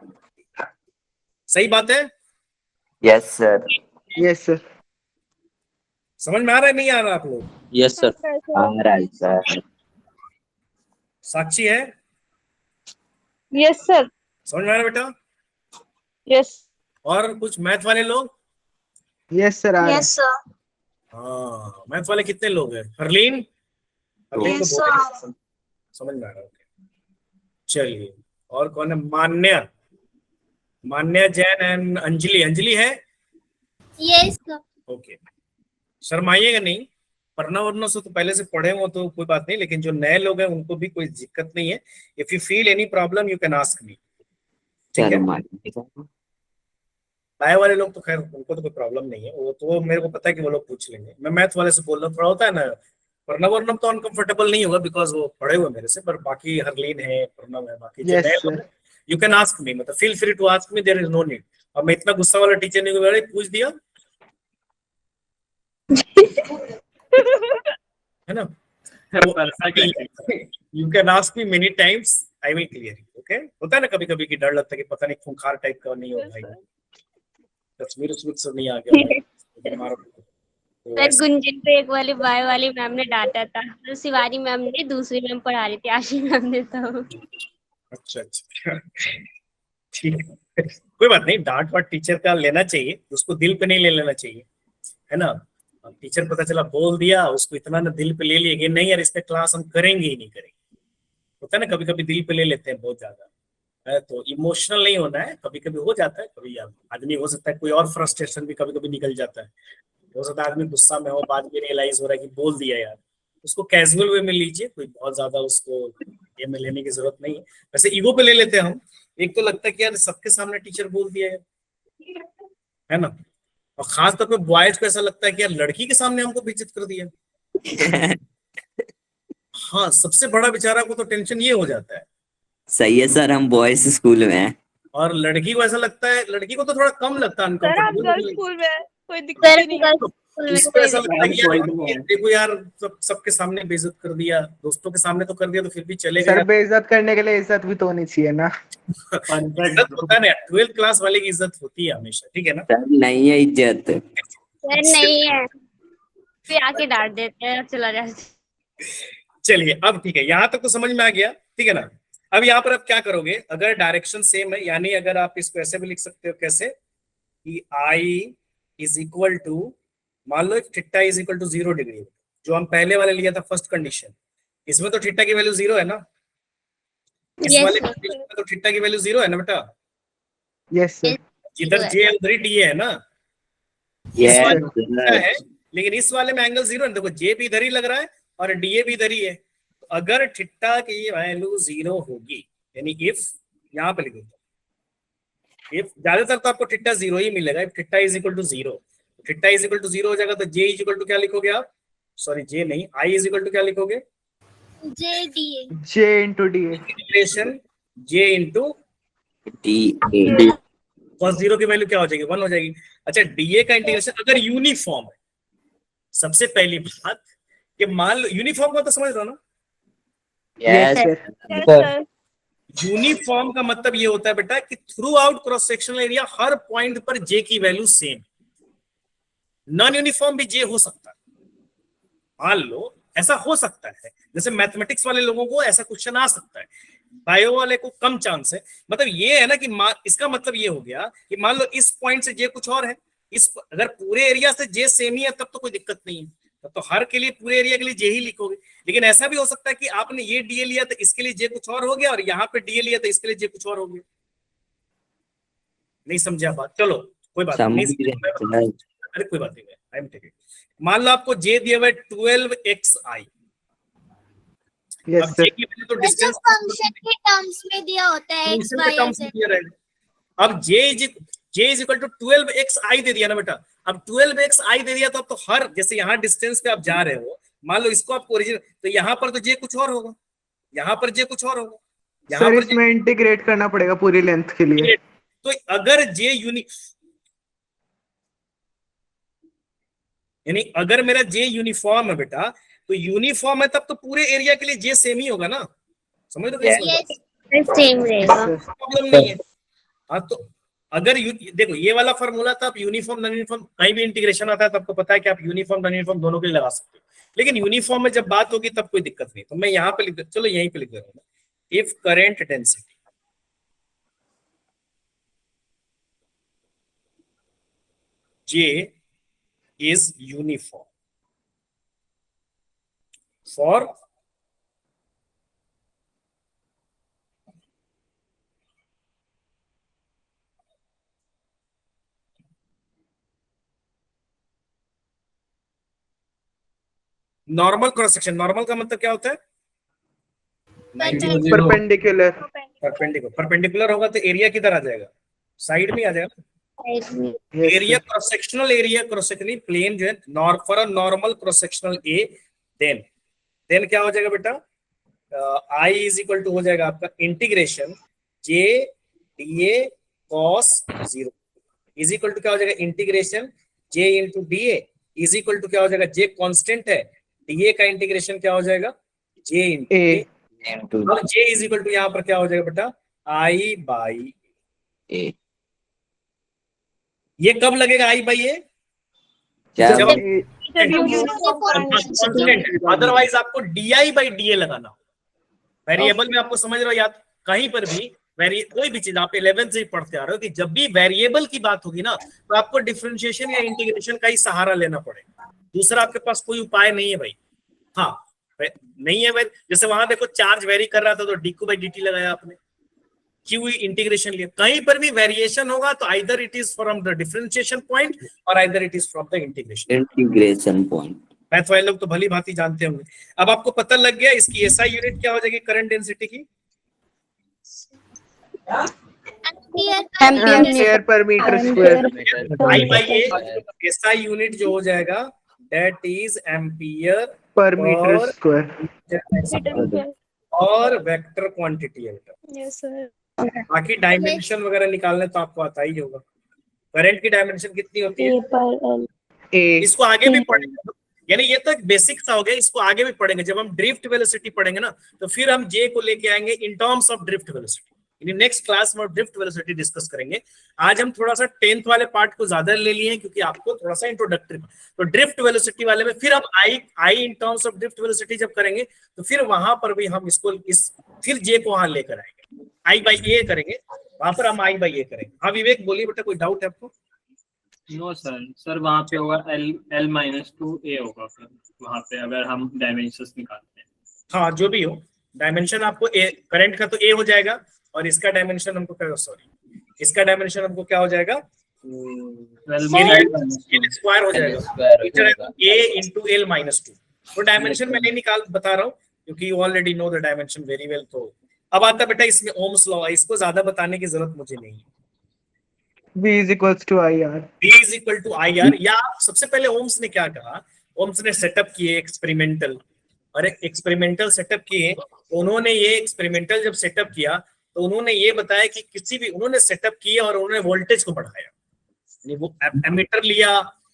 सही बात है? Yes sir. Yes sir. समझ में आ रहा है नहीं आ रहा आप लोग? Yes sir Alright, sir. साक्षी है, यस सर, समझ में आ रहा है बेटा? यस और कुछ मैथ वाले लोग? यस सर, आ रहा है। यस सर, हाँ, मैथ वाले कितने लोग हैं? हरलीन, हरलीन यस को बोले, समझ में आ रहा है? चलिए, और कौन है? मान्या, मान्या जैन एंड अंजलि। अंजलि है? यस सर, ओके, शर्माइएगा नहीं, पढ़ना वरना से तो पहले से पढ़े हो तो कोई बात नहीं, लेकिन जो नए लोग हैं उनको भी कोई दिक्कत नहीं है। If you feel any problem you can ask मी, ठीक है? नए वाले लोग तो खैर उनको तो कोई प्रॉब्लम नहीं है, वो तो मेरे को पता है कि वो लोग पूछ लेंगे। मैं मैथ वाले से बोल रहा हूँ, थोड़ा होता है ना, प्रणव वर्णव तो अनकंफर्टेबल नहीं होगा बिकॉज वो पढ़े हुए मेरे से, पर बाकी हरलीन है, प्रणव है, बाकी जो Yes, नए sir. लोग यू कैन आस्क मी, मतलब feel free to ask me, there is no need. और मैं इतना गुस्सा वाला टीचर नहीं हूँ, पूछ दिया है ना? You can ask me many times, I will clear it. Okay, होता है ना कभी कभी कि डर लगता है कि पता नहीं खूंखार टाइप का नहीं हो भाई, तस्वीर से नहीं आ गया भाई। सर गुंजन को एक वाली बाय वाली मैम ने डांटा था, तो शिवानी मैम ने, दूसरी मैम पढ़ा रही थी, आशी मैम ने। तो अच्छा अच्छा, ठीक है, कोई बात नहीं, डांट वाट टीचर का लेना चाहिए, उसको दिल पे नहीं ले लेना चाहिए, है ना? अब टीचर पता चला बोल दिया, उसको इतना ना दिल पे ले लिए कि नहीं यार इस पे क्लास हम करेंगे ही नहीं करेंगे। होता है ना, कभी कभी दिल पे ले लेते हैं बहुत ज्यादा, तो इमोशनल नहीं होना है, कभी कभी हो जाता है, कभी आदमी हो सकता है कोई और फ्रस्ट्रेशन भी कभी कभी निकल जाता है, हो सकता है आदमी गुस्सा में हो, बाद में रियलाइज हो रहा है कि बोल दिया यार, उसको कैजुअल वे में लीजिए, कोई बहुत ज्यादा उसको ये में लेने की जरूरत नहीं है। वैसे ईगो पे ले लेते हैं हम, एक तो लगता है कि यार सबके सामने टीचर बोल दिया है ना, और खास तौर पे बॉयज को ऐसा लगता है कि यार लड़की के सामने हमको बेइज्जत कर दिया। हाँ, सबसे बड़ा बेचारा को तो टेंशन ये हो जाता है, सही है सर, हम बॉयज स्कूल में हैं। और लड़की को ऐसा लगता है, लड़की को तो थोड़ा कम लगता है सर आप गर्ल्स अनकंफर्टेबल, स्कूल में हैं, कोई दिक्कत ही नहीं है। उसको ऐसा लगता है कि कोई यार नहीं है। देखो यार सबके सामने बेइज्जत कर दिया, दोस्तों के सामने तो कर दिया तो फिर भी चलेगा सर यार। बेइज्जत करने के लिए इज्जत भी तो होनी चाहिए ना। इज्जत होता है ना, 12th क्लास वाले की इज्जत होती है हमेशा, ठीक है ना? सर नहीं है इज्जत। सर नहीं है, फिर आके डांट देते हैं और चला जाते हैं। चलिए अब ठीक है, यहाँ तक तो समझ में आ गया, ठीक है ना? अब यहाँ पर आप क्या करोगे, अगर डायरेक्शन सेम है, यानी अगर आप इसको ऐसे भी लिख सकते हो, कैसे कि आई इज इक्वल टू, मान लो theta is equal to 0 degree, जो हम पहले वाले लिया था फर्स्ट कंडीशन, इसमें तो थीटा की वैल्यू 0 है ना, इस Yes, वाले sir. कंडीशन में तो थीटा की वैल्यू 0 है ना बेटा, यस सर, इधर जे उधर ही डी है ना, इस Yes, वाले में sir. थीटा है, लेकिन इस वाले में एंगल 0 है, देखो जे भी इधर ही लग रहा है और डीए भी इधर ही है, तो अगर थीटा की वैल्यू 0 होगी, यानी इफ, यहाँ पे लिख देता हूं, इफ, ज्यादातर तो आपको थीटा 0 ही मिलेगा, if theta is equal to 0, theta is equal to 0 हो जाएगा, तो जे इज इक्वल टू क्या लिखोगे आप, सॉरी जे नहीं, आई इज इक्वल टू क्या लिखोगे, JDA. J into D A. Integration J into D8. cos 0 की वैल्यू क्या हो जाएगी, 1 हो जाएगी। अच्छा, डीए का इंटीग्रेशन अगर यूनिफॉर्म है, सबसे पहली बात कि मान लो यूनिफॉर्म का तो समझ रहे हो ना, Yes, sir. Yes sir, uniform का मतलब ये होता है बेटा कि throughout cross sectional area हर पॉइंट पर जे की वैल्यू सेम, नॉन यूनिफॉर्म भी जे हो सकता है, मान लो ऐसा हो सकता है, जैसे मैथमेटिक्स वाले लोगों को ऐसा क्वेश्चन आ सकता है, बायो वाले को कम चांस है, मतलब ये है ना कि इसका मतलब ये हो गया कि मान लो इस पॉइंट से जे कुछ और है, इस अगर पूरे एरिया से जे सेम ही है तब तो कोई दिक्कत नहीं है, तब तो हर के लिए पूरे एरिया के लिए जे ही लिखोगे, लेकिन ऐसा भी हो सकता है कि आपने ये डीए लिया तो इसके लिए जे कुछ और हो गया, और यहाँ पे डीए लिया तो इसके लिए जे कुछ और हो गया, नहीं समझा बात? चलो कोई बात नहीं, समझ गए। अरे कोई बात नहीं, आई एम टेकिंग, मान लो आपको जे दिया हुआ है 12xi, यस अब जे सर, की वैल्यू तो डिस्टेंस फंक्शन के टर्म्स में दिया होता है x y और z। अब जे इज इक्वल टू 12xi दे दिया ना बेटा, अब 12xi दे दिया तो अब तो हर, जैसे यहाँ डिस्टेंस पे आप जा रहे हो, मान लो इसको आपको ओरिजिन, तो यहाँ पर तो जे कुछ और होगा, यहाँ पर जे कुछ और होगा, यहाँ सर पर इसमें इंटीग्रेट करना पड़ेगा पूरी लेंथ के लिए। तो अगर जे यानी अगर मेरा जे यूनिफॉर्म है बेटा, तो यूनिफॉर्म है तब तो पूरे एरिया के लिए जे सेम ही होगा ना, समझ लो कैसे सेम रहेगा। प्रॉब्लम नहीं है। हाँ, तो अगर देखो ये वाला फॉर्मूला था, आप यूनिफॉर्म नॉन यूनिफॉर्म कहीं भी इंटीग्रेशन आता है तो आपको पता है कि आप यूनिफॉर्म नॉन यूनिफॉर्म दोनों के लिए लगा सकते हो, लेकिन यूनिफॉर्म में जब बात होगी तब कोई दिक्कत नहीं। तो मैं यहाँ पे लिख, चलो यहीं पे लिख दे रहा हूँ, if current density J is uniform for normal cross section. Normal का मतलब क्या होता है? 90 to 0। परपेंडिकुलर। परपेंडिकुलर होगा तो एरिया किधर आ जाएगा? साइड में आ जाएगा। Area cross sectional area cross sectional plane जो है for a normal cross sectional A, then क्या हो जाएगा बेटा? I इज इक्वल टू हो जाएगा आपका integration J dA cos 0 is equal to क्या हो जाएगा? Integration J into dA is equal to क्या हो जाएगा? J कांस्टेंट है, dA का इंटीग्रेशन क्या हो जाएगा? J इंटू अब J इज इक्वल टू यहाँ पर क्या हो जाएगा बेटा? I by A. ये कब लगेगा I बाई A? जब अदरवाइज आपको DI बाई DA लगाना हो। वेरिएबल में आपको समझ रहे हो, याद कहीं पर भी कोई भी चीज आप 11th से ही पढ़ते आ रहे हो कि जब भी वेरिएबल की बात होगी ना तो आपको डिफरेंशिएशन या इंटीग्रेशन का ही सहारा लेना पड़ेगा, दूसरा आपके पास कोई उपाय नहीं है भाई। हाँ नहीं है भाई, जैसे वहां देखो चार्ज वेरी कर रहा था तो dq बाई dt लगाया आपने, क्यू इंटीग्रेशन लिया। कहीं पर भी वेरिएशन होगा तो either it is from the differentiation point और either it is from the integration point. Math वाले लोग तो भली भांति जानते होंगे। अब आपको पता लग गया इसकी एसआई यूनिट क्या हो जाएगी करंट डेंसिटी की? Ampere per metre square. I by A SI unit जो हो जाएगा that is ampere per metre square और वेक्टर क्वांटिटी है। Yes sir. बाकी डायमेंशन वगैरह निकालने तो आपको आता ही होगा। करंट की डायमेंशन कितनी होती है? इसको आगे भी पढ़ेंगे, यानी ये तो बेसिक सा हो गया, इसको आगे भी पढ़ेंगे। जब हम ड्रिफ्ट वेलोसिटी पढ़ेंगे ना तो फिर हम जे को लेके आएंगे इन terms of drift velocity. Next class में ड्रिफ्ट वेलोसिटी डिस्कस करेंगे। आज हम थोड़ा सा 10th वाले पार्ट को ज्यादा ले लिए हैं क्योंकि आपको थोड़ा सा इंट्रोडक्टरी। तो ड्रिफ्ट वेलोसिटी वाले में फिर हम I in terms of drift velocity जब करेंगे तो फिर वहां पर भी हम इसको फिर जे को वहां लेकर आएंगे, आई बाई ए करेंगे, वहां पर हम आई बाई ए करेंगे। हाँ विवेक बोलिए बेटा, कोई डाउट है आपको? नो सर वहाँ पे होगा L माइनस 2A होगा फिर वहाँ पे अगर हम डायमेंशंस निकालते हैं। हाँ जो भी हो डायमेंशन आपको करंट का तो ए हो जाएगा और इसका डायमेंशन हमको क्या, सॉरी इसका डायमेंशन हमको क्या हो जाएगा? स्क्वायर हो जाएगा ए इंटू एल माइनस 2। वो डायमेंशन मैं नहीं निकाल बता रहा हूँ क्योंकि you already know the dimension very well. तो अब आता बेटा इसमें ओम्स लॉ, इसको ज्यादा बताने की जरूरत मुझे नहीं है। V is equals to IR। V is equal to IR। या सबसे पहले ओम्स ने क्या कहा? ओम्स ने सेटअप किए एक्सपेरिमेंटल, और एक्सपेरिमेंटल सेटअप किए। उन्होंने ये एक्सपेरिमेंटल जब सेटअप किया तो उन्होंने ये बताया कि किसी भी उन्होंने सेटअप किया और उन्होंने वोल्टेज को बढ़ाया। वो एमीटर लिया,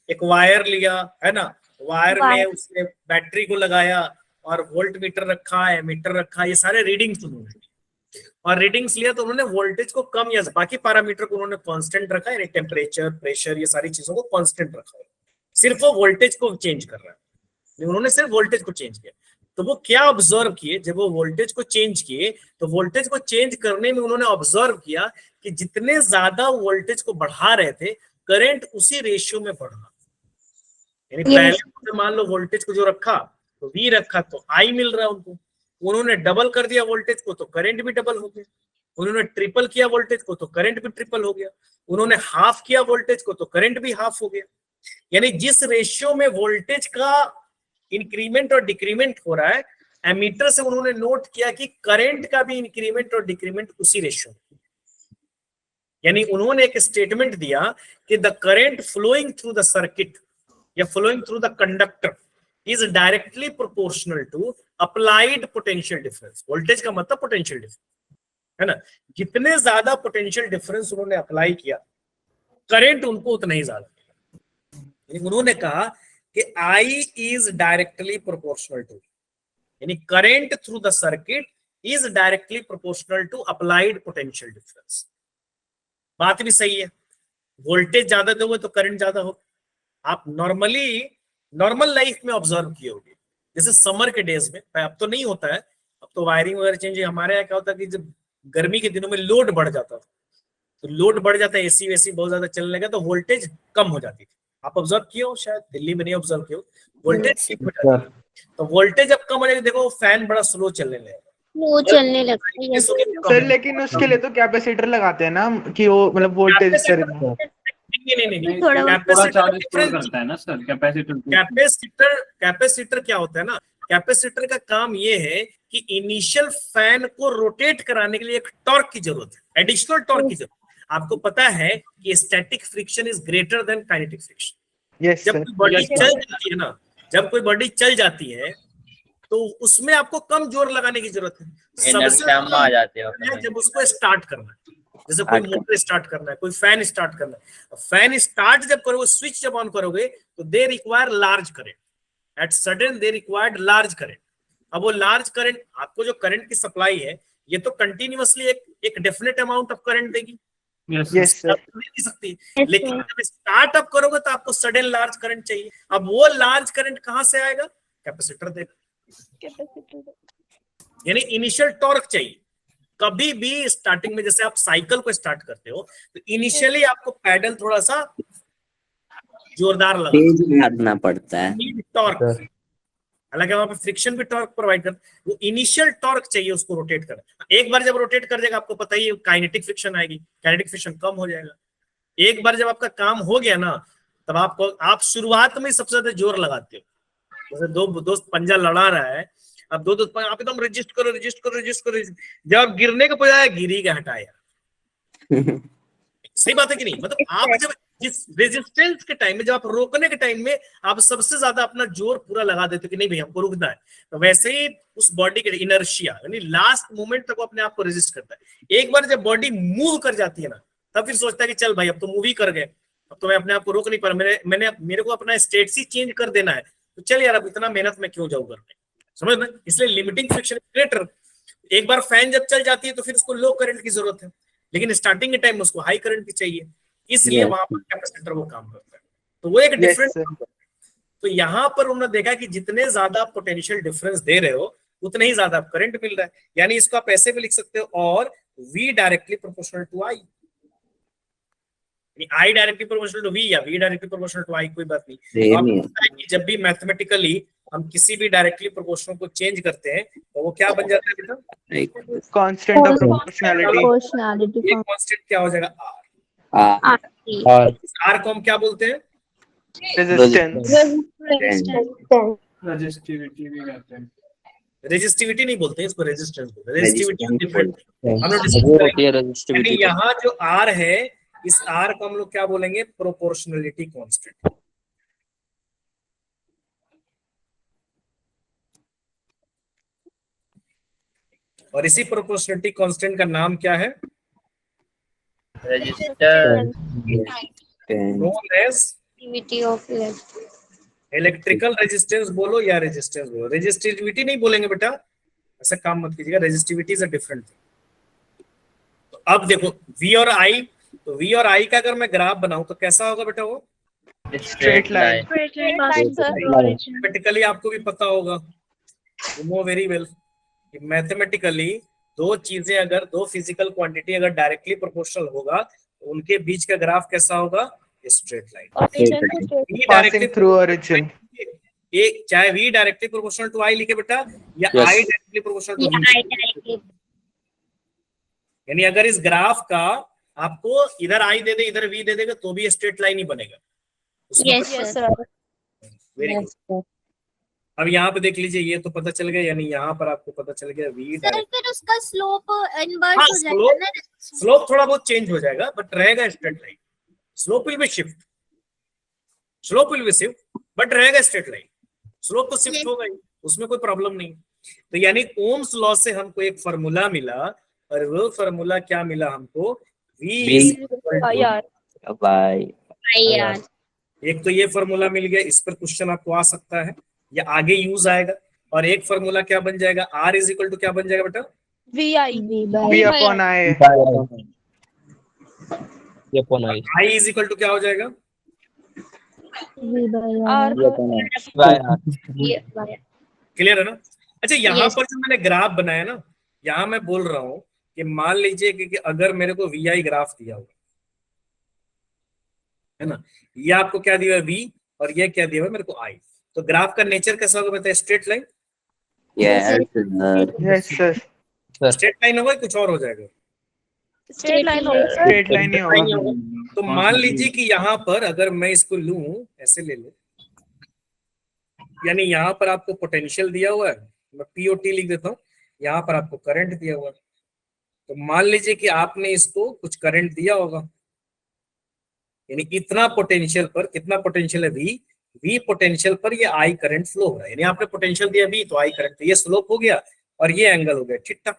एक वायर लिया, है ना, वायर में उसने बैटरी को लगाया और वोल्ट मीटर रखा, एमीटर रखा, ये सारे रीडिंग्स उन्होंने और रीडिंग्स लिया तो उन्होंने वोल्टेज को कम या बाकी पैरामीटर को उन्होंने कांस्टेंट रखा है, टेम्परेचर, प्रेशर, ये सारी चीजों को कांस्टेंट रखा है, सिर्फ वो वोल्टेज को चेंज कर रहा है। उन्होंने सिर्फ वोल्टेज को चेंज किया। तो वो क्या ऑब्जर्व किए? जब वो वोल्टेज को चेंज किए तो वोल्टेज को चेंज करने में उन्होंने ऑब्जर्व किया कि जितने ज्यादा वोल्टेज को बढ़ा रहे थे करंट उसी रेशियो में बढ़ रहा। यानी पहले मान लो वोल्टेज को जो रखा तो V रखा तो I मिल रहा है उनको, उन्होंने डबल कर दिया वोल्टेज को तो करंट भी डबल हो गया, उन्होंने ट्रिपल किया वोल्टेज को तो करंट भी ट्रिपल हो गया, उन्होंने हाफ किया वोल्टेज को तो करंट भी हाफ हो गया। यानी जिस रेशियो में वोल्टेज का इंक्रीमेंट और डिक्रीमेंट हो रहा है, एमीटर से उन्होंने नोट किया कि करंट का भी इंक्रीमेंट और डिक्रीमेंट उसी रेशियो में। यानी उन्होंने एक स्टेटमेंट दिया कि the current flowing through the circuit या flowing through the conductor is directly proportional to applied potential difference. Voltage का मतलब पोटेंशियल डिफरेंस है ना, जितने ज्यादा पोटेंशियल डिफरेंस उन्होंने अप्लाई किया करंट उनको उतना ही ज्यादा। उन्होंने कहा कि I is directly proportional to, यानी current through the circuit is directly proportional to applied potential difference। बात भी सही है, वोल्टेज ज्यादा दोगे तो करंट ज्यादा होगा। आप नॉर्मल लाइफ में ऑब्जर्व किए होंगे, जैसे समर के डेज में, अब तो नहीं होता है, अब तो वायरिंग वगैरह चेंज है। हमारे यहाँ क्या होता है कि जब गर्मी के दिनों में लोड बढ़ जाता था, तो लोड बढ़ जाता है, एसी वेसी बहुत ज्यादा चलने लगा तो वोल्टेज कम हो जाती थी। आप ऑब्जर्व किए हो, शायद दिल्ली में नहीं ऑब्जर्व किए हो, वोल्टेज कम हो जाती है। तो वोल्टेज जब कम हो जाएगी, देखो फैन बड़ा स्लो चलने लगेगा, वो चलने लगता है। सर लेकिन उसके लिए तो कैपेसिटर लगाते हैं ना कि वो मतलब वोल्टेज सर नहीं, थोड़ा चार्ज स्टोर करता है ना सर कैपेसिटर। कैपेसिटर क्या होता है ना, कैपेसिटर का काम ये है कि इनिशियल फैन को रोटेट कराने के लिए एक टॉर्क की जरूरत है, एडिशनल टॉर्क की जरूरत। आपको पता है कि static friction is greater than kinetic friction. Yes जब कोई बॉडी चल जाती है ना, जब कोई बॉडी चल जाती है तो उसमें आपको कम जोर लगाने की जरूरत है। सबसे आ जाते हैं जब उसको स्टार्ट करना है, जैसे कोई मोटर स्टार्ट करना है, कोई फैन स्टार्ट करना है, फैन स्टार्ट जब करोगे, स्विच जब ऑन करोगे तो they require large current, at sudden they required large current. अब वो लार्ज करंट, आपको जो करंट की सप्लाई है ये तो कंटिन्यूअसली एक डेफिनेट अमाउंट ऑफ करंट देगी, यस सर नहीं सकती, लेकिन जब स्टार्ट अप करोगे तो आपको सडन लार्ज करंट चाहिए। अब वो लार्ज करंट कहां से आएगा, कैपेसिटर देगा, यानी इनिशियल टॉर्क चाहिए। कभी भी स्टार्टिंग में जैसे आप साइकिल को स्टार्ट करते हो तो इनिशियली आपको पैडल थोड़ा सा जोरदार लगाना पड़ता है, टॉर्क, हालांकि वहां पे फ्रिक्शन भी टॉर्क प्रोवाइड कर, वो इनिशियल टॉर्क चाहिए उसको रोटेट करना। एक बार जब रोटेट कर देगा, आपको पता ही है काइनेटिक फ्रिक्शन आएगी, काइनेटिक फ्रिक्शन कम हो जाएगा। एक बार जब आपका काम हो गया ना, तब आप शुरुआत में सबसे ज्यादा जोर लगाते हो। जैसे दो दोस्त पंजा लड़ा रहा है, अब दो दोस्त आप एकदम रजिस्ट करो, जब गिरने का बजाय गिरी का हटाया। सही बात है कि नहीं? मतलब आप जब जिस रेजिस्टेंस के टाइम में, जब आप रोकने के टाइम में आप सबसे ज्यादा अपना जोर पूरा लगा देते हो कि नहीं भाई हमको रुकना है, तो वैसे ही उस बॉडी के इनर्शिया यानी लास्ट मोमेंट तक वो अपने आप को रेजिस्ट करता है। एक बार जब बॉडी मूव कर जाती है ना, तब फिर सोचता है कि चल भाई अब तो मूव ही कर गए, अब तो मैं अपने आप को रोक नहीं पा रहा, मेरे को अपना स्टेट ही चेंज कर देना है, तो चल यार अब इतना मेहनत में क्यों जाऊँ करने, समझ में? इसलिए लिमिटिंग फ्रिक्शन ग्रेटर। एक बार फैन जब चल जाती है तो फिर उसको लो करंट की जरूरत है, लेकिन स्टार्टिंग के टाइम में उसको हाई करंट की चाहिए, इसलिए वहां पर कैपेसिटर वो काम करता है। तो वो एक डिफरेंट। तो यहाँ पर उन्होंने देखा कि जितने ज्यादा पोटेंशियल डिफरेंस दे रहे हो उतने ही ज्यादा करंट मिल रहा है, यानी इसको आप ऐसे भी लिख सकते हो, और V directly proportional to I, I directly proportional to V या V directly proportional to I, कोई बात नहीं। आपको पता है कि जब भी मैथमेटिकली हम किसी भी डायरेक्टली प्रोपोर्शनल को चेंज करते हैं तो वो क्या बन जाता है बेटा, कांस्टेंट ऑफ प्रोपोर्शनैलिटी। ये कांस्टेंट क्या हो जाएगा, R को हम क्या बोलते हैं, रेजिस्टेंस। रजिस्टिविटी भी कहते हैं। रेजिस्टिविटी नहीं बोलते हैं इसको, रेजिस्टेंस बोलते हैं। रेजिस्टिविटी डिफरेंट हम लोग डिस्कस करेंगे। यानी यहाँ जो R है, इस R को हम लोग क्या बोलेंगे, प्रोपोर्शनलिटी कांस्टेंट। और इसी प्रोपोर्शनलिटी कांस्टेंट का नाम क्या है, register, known as electrical resistance बोलो या रेजिस्टेंस बोलो, रेजिस्टिविटी नहीं बोलेंगे बेटा, ऐसा काम मत कीजिएगा, resistivity is a different thing. तो अब देखो V और I, तो V और I का अगर मैं ग्राफ बनाऊं तो कैसा होगा बेटा, वो स्ट्रेट लाइन। मैथमेटिकली आपको भी पता होगा, you know very well, mathematically दो चीजें अगर, दो फिजिकल क्वांटिटी अगर डायरेक्टली प्रोपोर्शनल होगा तो उनके बीच का ग्राफ कैसा होगा, straight line. Passing through origin. एक चाहे V directly proportional to I लिखे बेटा, या I directly proportional to V, यानी अगर इस ग्राफ का आपको इधर I दे दे इधर V दे देगा तो भी स्ट्रेट लाइन ही बनेगा। Yes sir. Very good. अब यहाँ पे देख लीजिए, ये तो पता चल गया, यानी यहाँ पर आपको पता चल गया V सर फिर उसका स्लोप इनवर्स हो जाएगा ना, स्लोप थोड़ा बहुत चेंज हो जाएगा बट रहेगा straight line. Slope will be shift, but रहेगा स्ट्रेट लाइन। स्लोप तो शिफ्ट होगा ही, उसमें कोई प्रॉब्लम नहीं। तो यानी ओम्स लॉ से हमको एक फॉर्मूला मिला, और वो फॉर्मूला क्या मिला हमको, एक तो ये फॉर्मूला मिल गया, इस पर क्वेश्चन आपको आ सकता है या आगे यूज आएगा। और एक फॉर्मूला क्या बन जाएगा, R इज इक्वल टू क्या बन जाएगा बेटा, VI। V upon I। ये upon I I is equal to क्या हो जाएगा? और क्लियर है ना? अच्छा, यहाँ Yes. पर जो मैंने ग्राफ बनाया ना, यहाँ मैं बोल रहा हूँ कि मान लीजिए कि अगर मेरे को वी आई ग्राफ दिया हुआ है ना, ये आपको क्या दिया हुआ वी, और ये क्या दिया हुआ मेरे को आई, तो ग्राफ का नेचर कैसा होगा बताइए? Straight line? Yes sir. Yes sir, straight line होगा, कुछ और हो जाएगा? स्ट्रेट लाइन होगा सर। स्ट्रेट लाइन ही लाइन होगा। ही होगा। तो मान लीजिए कि यहाँ पर अगर मैं इसको लूं, ऐसे ले लो, यानी यहाँ पर आपको पोटेंशियल दिया हुआ है, मैं पीओटी लिख देता हूँ, यहाँ पर आपको करंट दिया हुआ है। तो मान लीजिए कि आपने इसको कुछ करंट दिया होगा, यानी इतना पोटेंशियल पर, कितना पोटेंशियल है? वी। वी पोटेंशियल पर ये आई करंट फ्लो हो रहा है, यानी आपने पोटेंशियल दिया वी तो आई करंट, तो ये स्लोप हो गया और ये एंगल हो गया थीटा।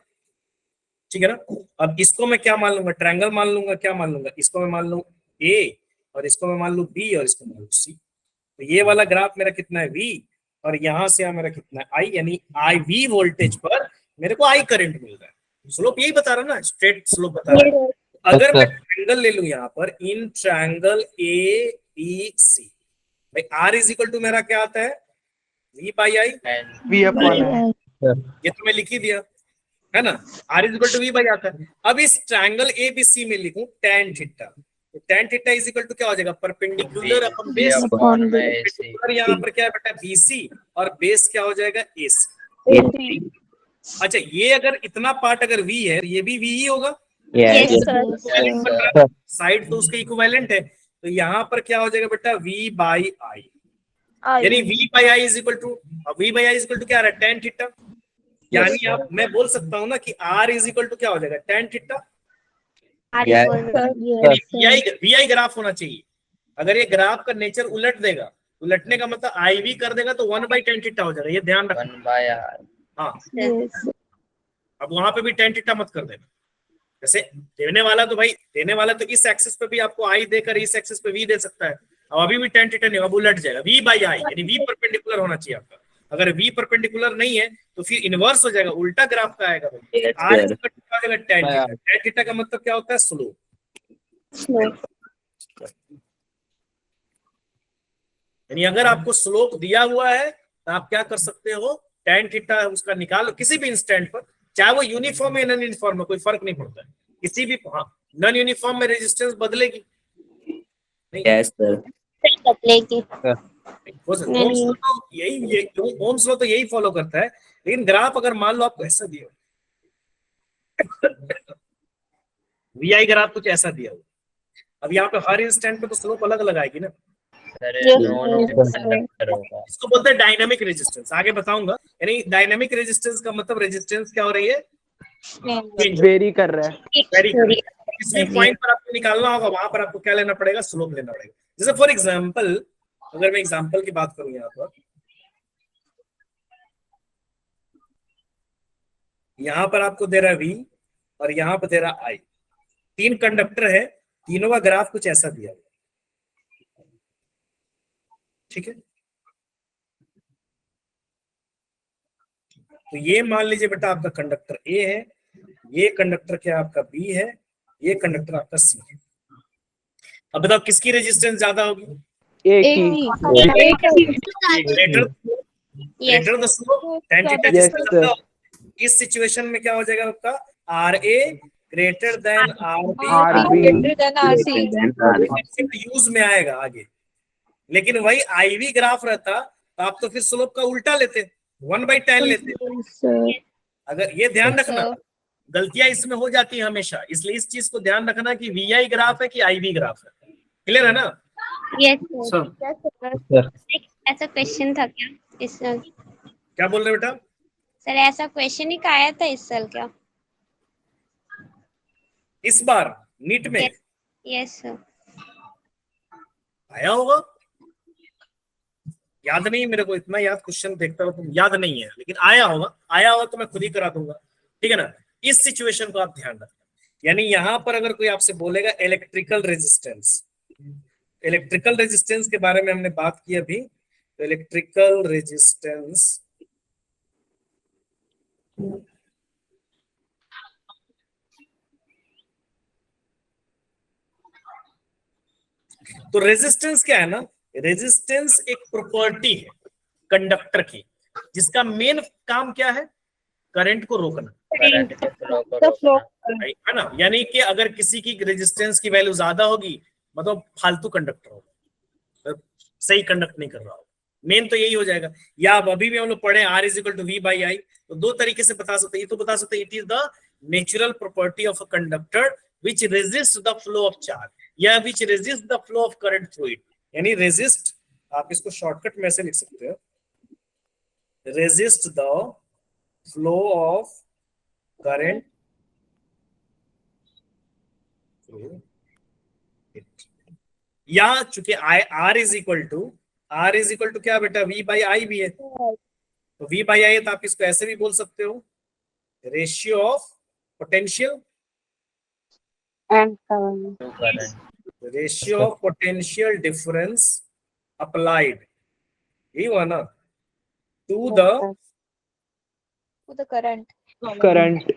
ठीक है ना? अब इसको मैं क्या मान लूंगा? ट्रायंगल मान लूंगा। क्या मान लूंगा? इसको मैं मान लूं ए, और इसको मैं मान लूं बी, और इसको मान लूं सी। तो ये वाला ग्राफ मेरा कितना है? वी, और यहां से मेरा कितना है? आई, यानी आई वी वोल्टेज पर मेरे को आई करंट मिल रहा है। स्लोप यही बता रहा ना, स्ट्रेट स्लोप बता रहा है। अगर मैं ट्रायंगल ले लूं यहाँ पर, in triangle A B C, भाई आर इज इक्वल टू मेरा क्या आता है? V by I. V upon I. ये तो मैं लिख ही दिया है ना, R is equal to V by आता है। अब इस ट्रायंगल ए बी सी में लिखूं tan थीटा, तो tan theta is equal to क्या हो जाएगा? Perpendicular upon base. परपेंडिकुलर यहाँ पर क्या है बेटा? बीसी, और बेस क्या हो जाएगा? एसी। अच्छा, ये अगर इतना पार्ट अगर वी है, तो ये भी वी ही होगा, Yes, यस sir. साइड तो उसके इक्विवेलेंट है। तो यहाँ पर क्या हो जाएगा बेटा? वी बाई आई, यानी V by I is equal to, V by I is equal to क्या आ रहा है? tan theta. यानी आप, मैं बोल सकता हूँ ना कि R इज इक्वल टू क्या हो जाएगा? tan theta. Are Yeah. equal. V I graph होना चाहिए। अगर ये ग्राफ का नेचर उलट देगा, उलटने का मतलब आई वी कर देगा, तो 1/tan थीटा हो जाएगा, ये ध्यान रखना। 1/r। हाँ, Yes. अब वहां पे भी tan थीटा मत कर देना। जैसे देने वाला तो भाई, देने वाला तो इस एक्सिस पे भी आपको आई देकर इस एक्सिस पे वी दे सकता है। अब अभी भी tan थीटा नहीं, अब उलट जाएगा, वी बाई आई, यानी वी परपेंडिकुलर होना चाहिए आपका। अगर वी परपेंडिकुलर नहीं है तो फिर इनवर्स हो जाएगा, उल्टा ग्राफ का आएगा भाई। Yes, R sir. क्या हो जाएगा? tan theta. tan थीटा का मतलब क्या होता है? स्लोप। यानी अगर आपको स्लोप दिया हुआ है तो आप क्या कर सकते हो? tan थीटा उसका निकालो किसी भी इंस्टेंट पर, चाहे वो यूनिफॉर्म या नॉन यूनिफॉर्म में, कोई फर्क नहीं पड़ता है किसी भी। हाँ, नॉन यूनिफॉर्म में रेजिस्टेंस बदलेगी नहीं, यस सर। बदलेगी। हो सकता है। ओम्स लॉ तो यही, ओम्स लॉ तो यही फॉलो करता है। लेकिन ग्राफ अगर मान लो आपको ऐसा दिया, वी आई ग्राफ कुछ ऐसा दिया हुआ, अब यहाँ पे हर इंस्टेंट पे तो स्लोप अलग अलग आएगी ना। सर Yes, दोनों yes, कंडक्टर होगा। इसको बोलते हैं डायनामिक रेजिस्टेंस, आगे बताऊंगा। यानी डायनामिक रेजिस्टेंस का मतलब रेजिस्टेंस क्या हो रही है? चेंज, वेरी कर रहा है। वेरी कर रही है। किसी पॉइंट पर आपको निकालना होगा, वहां पर आपको क्या लेना पड़ेगा? स्लोप लेना पड़ेगा। जैसे फॉर एग्जांपल, अगर मैं एग्जांपल की बात करूं यहाँ पर आपको दे रहा है वी, और यहाँ पर दे रहा आई, 3 कंडक्टर है, तीनों का ग्राफ कुछ ऐसा दिया हुआ, ठीक है? तो ये मान लीजिए बेटा आपका कंडक्टर ए है, ये कंडक्टर क्या आपका बी है, ये कंडक्टर आपका सी है। अब बताओ किसकी रेजिस्टेंस ज्यादा होगी? एक ही। Greater Yes. The slope, tan theta Yes, जिसका sir. ज्यादा हो। इस सिचुएशन में क्या हो जाएगा आपका? R A greater than R B, use में आएगा आगे। लेकिन वही आईवी ग्राफ रहता तो आप तो फिर स्लोप का उल्टा लेते, 1/tan लेते। अगर ये ध्यान रखना, गलतियां इसमें हो जाती है हमेशा, इसलिए इस चीज को ध्यान रखना कि वी आई ग्राफ है कि आईवी ग्राफ है। क्लियर है ना? Yes, sir. सर एक ऐसा क्वेश्चन था क्या इस साल? क्या बोल रहे हो बेटा? सर ऐसा क्वेश्चन ही आया था इस साल क्या? इस बार नीट में यस सर। आया होगा, याद नहीं मेरे को, इतना याद क्वेश्चन देखता हूँ, याद नहीं है, लेकिन आया होगा। आया होगा तो मैं खुद ही करा दूंगा, ठीक है ना? इस सिचुएशन को आप ध्यान रखना। यानी यहां पर अगर कोई आपसे बोलेगा इलेक्ट्रिकल रेजिस्टेंस, इलेक्ट्रिकल रेजिस्टेंस के बारे में हमने बात की अभी, तो इलेक्ट्रिकल रेजिस्टेंस तो रेजिस्टेंस क्या है ना, रेजिस्टेंस एक प्रॉपर्टी है कंडक्टर की, जिसका मेन काम क्या है, करंट को रोकना, करंट के फ्लो को The flow. रोकना। है ना। यानी कि अगर किसी की रेजिस्टेंस की वैल्यू ज्यादा होगी मतलब फालतू कंडक्टर होगा, सही कंडक्ट नहीं कर रहा होगा, मेन तो यही हो जाएगा। या अब अभी भी हम लोग पढ़े R is equal to V by I, तो दो तरीके से बता सकते हैं। ये तो बता सकते हैं it is the natural property of a conductor which resist the flow of charge, या which resist the flow of current through it. यानी रेजिस्ट, आप इसको शॉर्टकट में ऐसे लिख सकते हो, resist the flow of current through it. या चूंकि R इज इक्वल टू क्या बेटा, V बाई आई भी है, तो V बाई आई है, तो आप इसको ऐसे भी बोल सकते हो, ratio of potential, And current. To current. Ratio of potential difference applied, यही हुआ ना, to the To the current. Current.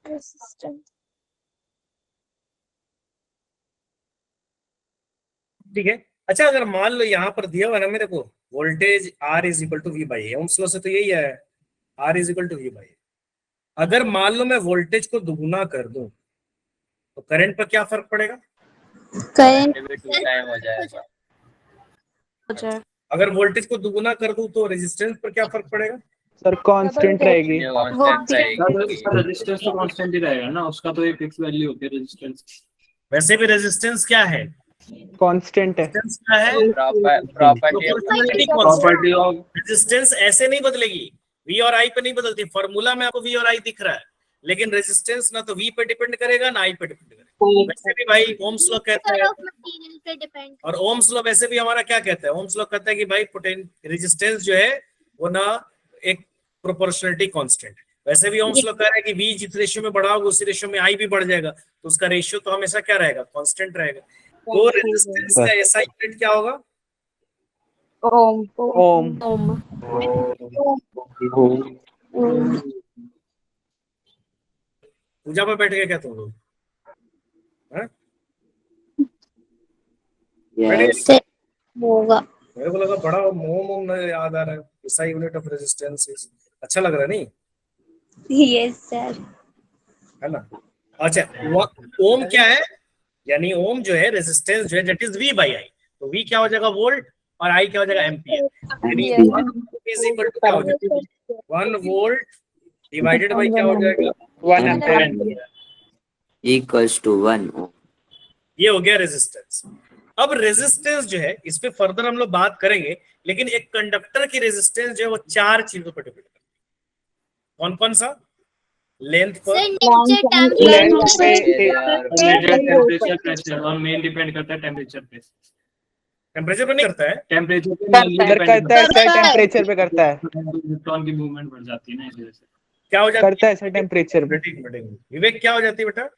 Resistance. ठीक है। अच्छा, अगर मान लो यहाँ पर दिया हुआ ना मेरे को voltage R is equal to V by है, ओम्स लॉ से तो यही है, R is equal to V by. अगर मान लो मैं वोल्टेज को दुगुना कर दूं तो करंट पर क्या फर्क पड़ेगा, करंट भी टू टाइम हो जाएगा। अगर वोल्टेज को दुगुना कर दूं तो रेजिस्टेंस पर क्या फर्क पड़ेगा, सर कांस्टेंट रहेगी। ये कांस्टेंट रहेगी। रेजिस्टेंस तो कांस्टेंट ही रहेगा ना, उसका तो एक फिक्स वैल्यू होती है रेजिस्टेंस। वैसे भी रेजिस्टेंस क्या है, कांस्टेंट है। रेजिस्टेंस क्या है, property of property of resistance ऐसे नहीं बदलेगी, V और I पे नहीं बदलती। फॉर्मूला में आपको V और I दिख रहा है, लेकिन रेजिस्टेंस ना तो V पे डिपेंड करेगा ना I पे डिपेंड करेगा। वैसे भी भाई ओम्स लॉ कहता है, मटेरियल पे डिपेंड। और ओम्स लॉ वैसे भी हमारा क्या कहता है, ओम्स लॉ कहता है कि भाई रेजिस्टेंस जो है वो ना एक प्रोपोर्शनलिटी कांस्टेंट है। वैसे भी ओम्स लॉ कह रहा है कि V जिस रेशियो में बढ़ा होगा उसी रेशियो में I भी बढ़ जाएगा, तो उसका रेशियो तो हमेशा क्या रहेगा, कांस्टेंट रहेगा। तो रेजिस्टेंस का SI यूनिट क्या होगा, Ohm. ओम। पूजा पे बैठ के क्या तुम लोग, हाँ? यस होगा। मेरे को लगा बड़ा मोम याद आ रहा है, SI unit of resistance is, अच्छा लग रहा है नहीं, यस सर। है ना। अच्छा, ओम क्या है, यानी ओम जो है रेजिस्टेंस जो है that is V by I, तो V क्या हो जाएगा, वोल्ट, और I क्या हो जाएगा, एम्पियर। यानी 1 इज इक्वल टू क्या हो जाएगा, 1 वोल्ट डिवाइडेड बाय क्या हो जाएगा, 1 एम्पियर। इक्वल्स टू 1 ओम। ये हो गया रेजिस्टेंस। अब रेजिस्टेंस जो है इस पे फर्दर हम लोग बात करेंगे, लेकिन एक कंडक्टर की रेजिस्टेंस जो है वो 4 चीजों पर डिपेंड करती है। कौन कौन सा, लेंथ पर, टेम्परेचर, प्रेशर, और मेन डिपेंड करता है टेम्परेचर पे। टेम्परेचर पर नहीं करता है, टेम्परेचर पे करता है सर, टेम्परेचर पे करता है। इलेक्ट्रॉन की मूवमेंट बढ़ जाती है ना, इस वजह से। क्या हो जाता करता है सर टेम्परेचर पे। विवेक क्या हो जाती है बेटा,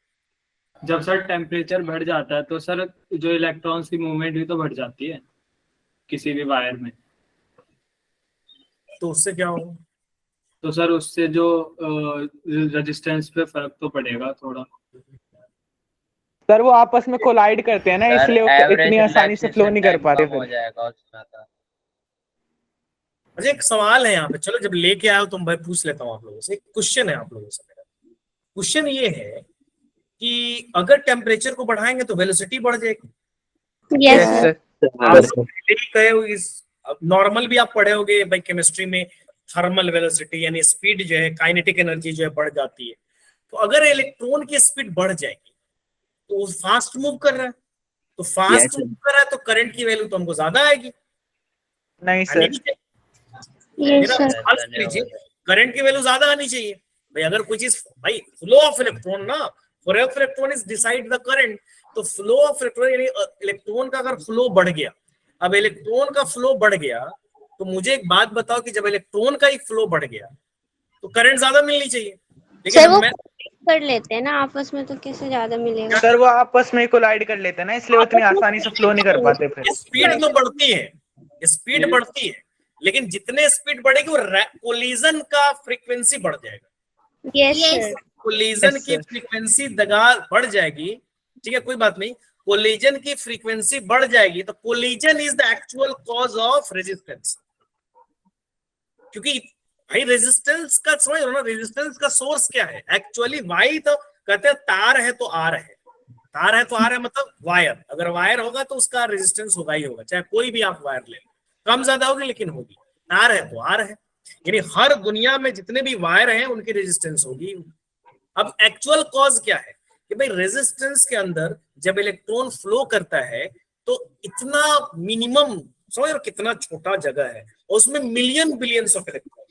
जब सर टेम्परेचर बढ़ जाता है तो सर जो इलेक्ट्रॉन्स की मूवमेंट भी तो बढ़ जाती है किसी भी वायर में, तो उससे क्या होगा, तो सर उससे जो रेजिस्टेंस पे फर्क तो पड़ेगा थोड़ा। सर वो आपस में कोलाइड करते हैं ना, इसलिए वो इतनी आसानी से फ्लो नहीं कर पाते हो फिर। जाएगा उसमें तो। अच्छा एक सवाल है यहाँ पे, चलो जब लेके आए हो तुम भाई पूछ लेता हूँ आप लोगों से, एक क्वेश्चन है आप लोगों से मेरा। क्वेश्चन ये है कि अगर टेम्परेचर को बढ़ाएंगे तो वेलोसिटी बढ़ जाएगी। Yes sir. आप पहले ही कहे हो, इस नॉर्मल भी आप पढ़े होगे भाई केमिस्ट्री में, थर्मल वेलोसिटी यानी स्पीड जो है, काइनेटिक एनर्जी जो है बढ़ जाती है। तो अगर इलेक्ट्रॉन की स्पीड बढ़ जाएगी तो वो फास्ट मूव कर रहा है, तो फास्ट मूव कर रहा है तो करंट की वैल्यू तो हमको ज्यादा आएगी। नहीं सर, यस सर। करंट की वैल्यू ज्यादा आनी चाहिए भाई। अगर कोई चीज भाई फ्लो ऑफ इलेक्ट्रॉन ना, flow of electron is decide the current, तो फ्लो ऑफ इलेक्ट्रॉन यानी इलेक्ट्रॉन का अगर फ्लो बढ़ गया, अब इलेक्ट्रॉन का फ्लो बढ़ गया तो मुझे एक बात बताओ कि जब इलेक्ट्रॉन का ही फ्लो बढ़ गया तो करंट ज्यादा मिलनी चाहिए, सर लेकिन वो मैं कर लेते हैं ना आपस में, तो कैसे ज्यादा मिलेगा। सर वो आपस में कोलाइड कर लेते हैं ना, इसलिए वो इतनी आसानी से फ्लो नहीं कर पाते फिर। स्पीड तो बढ़ती है, स्पीड बढ़ती है, लेकिन जितने स्पीड बढ़ेगी वो कोलिजन का फ्रीक्वेंसी बढ़ जाएगा। Yes sir. कोलिजन Yes, की sir. फ्रीक्वेंसी बढ़ जाएगी, ठीक है, कोई बात नहीं। कोलिजन की फ्रीक्वेंसी बढ़ जाएगी तो collision is the actual cause of resistance. क्योंकि भाई रेजिस्टेंस का समझ लो ना, रेजिस्टेंस का सोर्स क्या है एक्चुअली? वाई तो कहते हैं तार है तो आर है, तार है तो आर है मतलब वायर। अगर वायर होगा तो उसका रेजिस्टेंस होगा ही होगा, चाहे कोई भी आप वायर ले, कम ज्यादा होगी लेकिन होगी। तार है तो आर है, यानी हर दुनिया में जितने भी वायर हैं उनकी रेजिस्टेंस होगी। अब एक्चुअल कॉज क्या है कि भाई रेजिस्टेंस के अंदर जब इलेक्ट्रॉन फ्लो करता है तो इतना मिनिमम, समझ लो कितना छोटा जगह है और उसमें मिलियन बिलियंस ऑफ इलेक्ट्रॉन।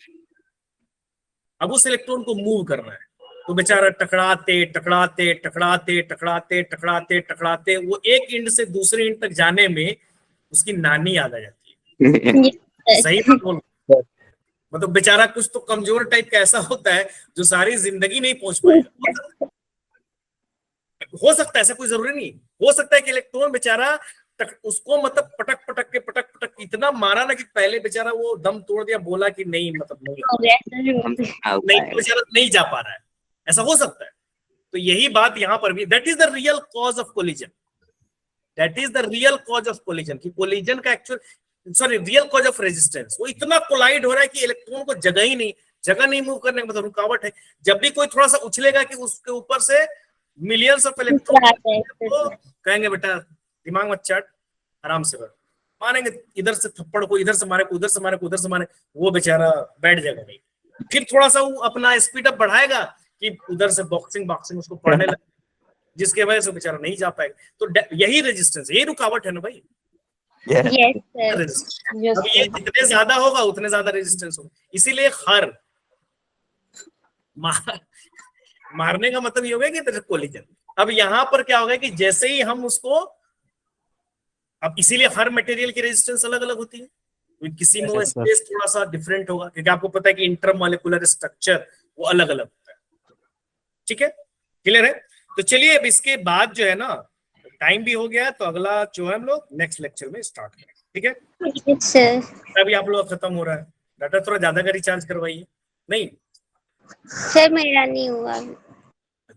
अब उस इलेक्ट्रॉन को मूव करना है तो बेचारा टकराते टकराते टकराते टकराते टकराते टकराते वो एक एंड से दूसरे एंड तक जाने में उसकी नानी याद आ जाती है। सही बात बोल, मतलब बेचारा कुछ तो कमजोर टाइप का ऐसा होता है जो सारी जिंदगी नहीं पहुंच पाएगा। हो सकता है, ऐसा कोई जरूरी नहीं, हो सकता है कि इलेक्ट्रॉन बेचारा उसको मतलब पटक पटक इतना मारा ना कि पहले बेचारा वो दम तोड़ दिया, बोला कि नहीं मतलब नहीं बेचारा नहीं जा पा रहा है, ऐसा हो सकता है। तो यही बात यहां पर भी, that is the real cause of collision, that is the real cause of collision. कि कोलिजन का actual real cause of resistance, वो इतना कोलाइड हो रहा है कि इलेक्ट्रॉन को जगह नहीं मूव करने का मतलब रुकावट है। जब भी कोई थोड़ा सा उछलेगा कि उसके ऊपर से मिलियंस ऑफ इलेक्ट्रॉन तो कहेंगे बेटा दिमाग मत चाट, आराम से बैठ, मारेंगे इधर से थप्पड़ को इधर से मारे को उधर से मारे को उधर से मारे, वो बेचारा बैठ जाएगा नहीं। फिर थोड़ा सा वो अपना स्पीड अप बढ़ाएगा कि उधर से बॉक्सिंग उसको पढ़ने लगे, जिसके वजह से बेचारा नहीं जा पाएगा। तो यही रेजिस्टेंस, यही रुकावट है ना भाई। Yes sir. अब ये जितने ज्यादा होगा उतने ज्यादा रेजिस्टेंस होगा। इसीलिए हर मारने का मतलब ये हो गया कि कोलिजन। अब यहाँ पर क्या होगा कि जैसे ही हम उसको, अब इसीलिए हर मटेरियल की रेजिस्टेंस अलग अलग होती है, किसी में स्पेस थोड़ा सा डिफरेंट होगा क्योंकि आपको पता है कि इंटरमॉलिक्यूलर स्ट्रक्चर वो अलग अलग होता है। ठीक है, क्लियर है? तो चलिए अब इसके बाद जो है ना, टाइम भी हो गया तो अगला जो है हम लोग नेक्स्ट लेक्चर में स्टार्ट करेंगे। ठीक है सर। अभी आप लोग खत्म हो रहा है, डाटा थोड़ा ज्यादा का रिचार्ज करवाइए। नहीं सर मेरा नहीं हुआ।